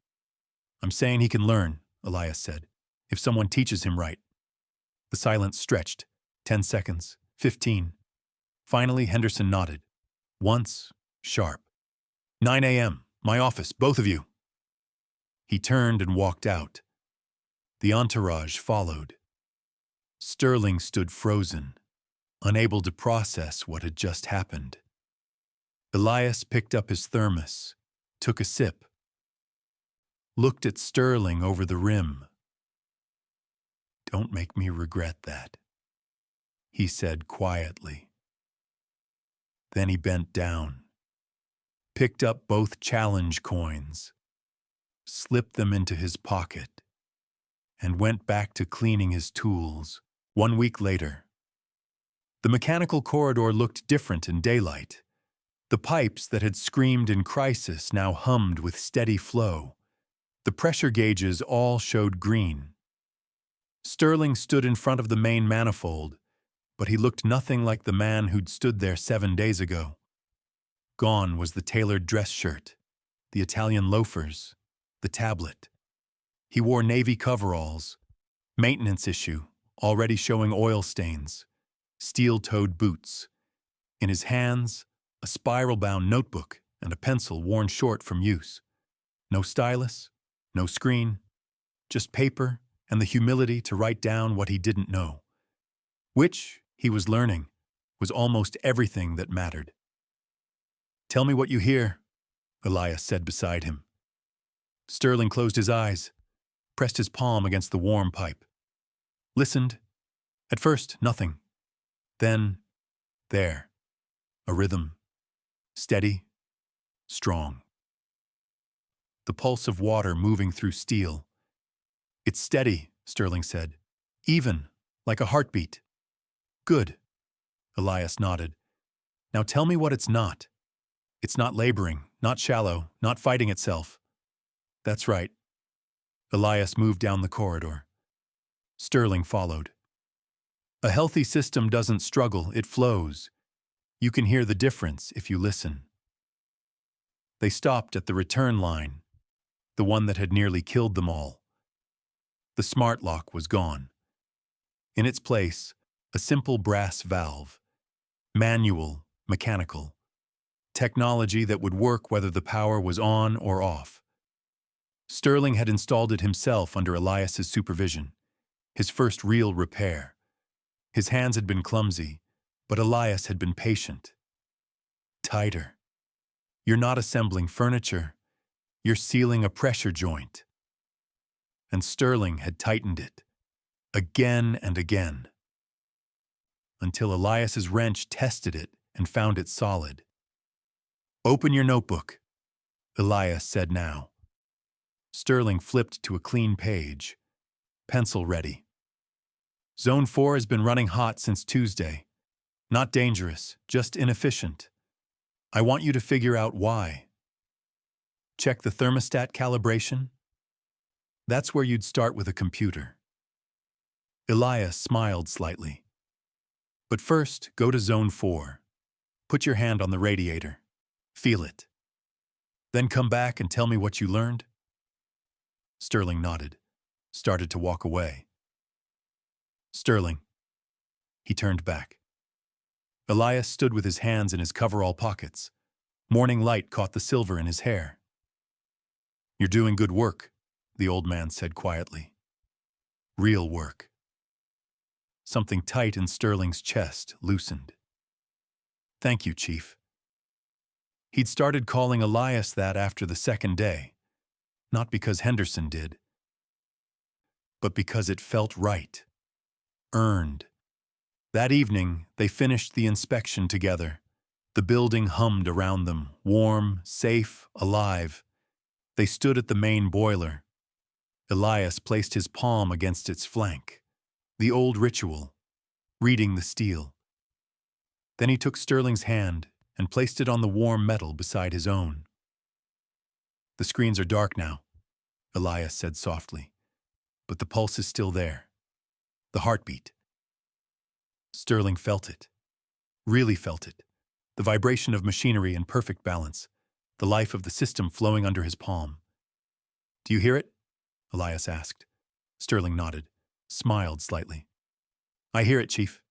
"I'm saying he can learn," Elias said, "if someone teaches him right." The silence stretched. 10 seconds, 15. Finally, Henderson nodded. Once, sharp. 9 a.m., my office, both of you." He turned and walked out. The entourage followed. Sterling stood frozen, unable to process what had just happened. Elias picked up his thermos, took a sip, looked at Sterling over the rim. "Don't make me regret that," he said quietly. Then he bent down, picked up both challenge coins, slipped them into his pocket, and went back to cleaning his tools. 1 week later, the mechanical corridor looked different in daylight. The pipes that had screamed in crisis now hummed with steady flow. The pressure gauges all showed green. Sterling stood in front of the main manifold, but he looked nothing like the man who'd stood there 7 days ago. Gone was the tailored dress shirt, the Italian loafers, the tablet. He wore navy coveralls, maintenance issue, already showing oil stains, steel-toed boots. In his hands, a spiral-bound notebook and a pencil worn short from use. No stylus, no screen, just paper and the humility to write down what he didn't know. Which, he was learning, was almost everything that mattered. "Tell me what you hear," Elias said beside him. Sterling closed his eyes, pressed his palm against the warm pipe. Listened. At first, nothing. Then, there, a rhythm. Steady, strong. The pulse of water moving through steel. "It's steady," Sterling said. "Even, like a heartbeat." "Good." Elias nodded. "Now tell me what it's not." "It's not laboring, not shallow, not fighting itself." "That's right." Elias moved down the corridor. Sterling followed. "A healthy system doesn't struggle, it flows. You can hear the difference if you listen." They stopped at the return line, the one that had nearly killed them all. The smart lock was gone. In its place, a simple brass valve. Manual, mechanical. Technology that would work whether the power was on or off. Sterling had installed it himself under Elias's supervision, his first real repair. His hands had been clumsy, But Elias had been patient. Tighter. You're not assembling furniture. You're sealing a pressure joint. And Sterling had tightened it, again and again, until Elias's wrench tested it and found it solid. "Open your notebook," Elias said now. Sterling flipped to a clean page, pencil ready. "Zone 4 has been running hot since Tuesday. Not dangerous, just inefficient. I want you to figure out why. Check the thermostat calibration. That's where you'd start with a computer." Elias smiled slightly. "But first, go to Zone 4. Put your hand on the radiator. Feel it. Then come back and tell me what you learned." Sterling nodded, started to walk away. "Sterling." He turned back. Elias stood with his hands in his coverall pockets. Morning light caught the silver in his hair. "You're doing good work," the old man said quietly. "Real work." Something tight in Sterling's chest loosened. "Thank you, Chief." He'd started calling Elias that after the second day, not because Henderson did, but because it felt right. Earned. That evening, they finished the inspection together. The building hummed around them, warm, safe, alive. They stood at the main boiler. Elias placed his palm against its flank. The old ritual, reading the steel. Then he took Sterling's hand and placed it on the warm metal beside his own. "The screens are dark now," Elias said softly, "but the pulse is still there. The heartbeat." Sterling felt it. Really felt it. The vibration of machinery in perfect balance. The life of the system flowing under his palm. "Do you hear it?" Elias asked. Sterling nodded, smiled slightly. "I hear it, Chief."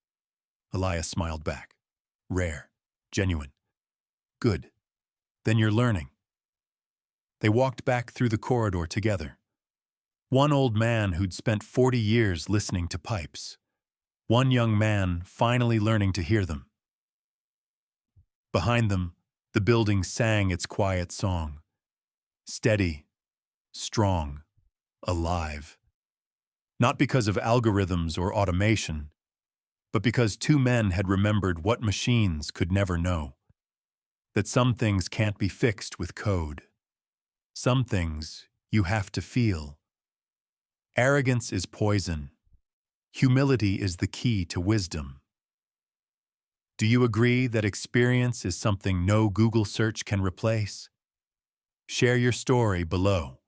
Elias smiled back. Rare. Genuine. "Good. Then you're learning." They walked back through the corridor together. One old man who'd spent 40 years listening to pipes. One young man finally learning to hear them. Behind them, the building sang its quiet song. Steady, strong, alive. Not because of algorithms or automation, but because two men had remembered what machines could never know. That some things can't be fixed with code. Some things you have to feel. Arrogance is poison. Humility is the key to wisdom. Do you agree that experience is something no Google search can replace? Share your story below.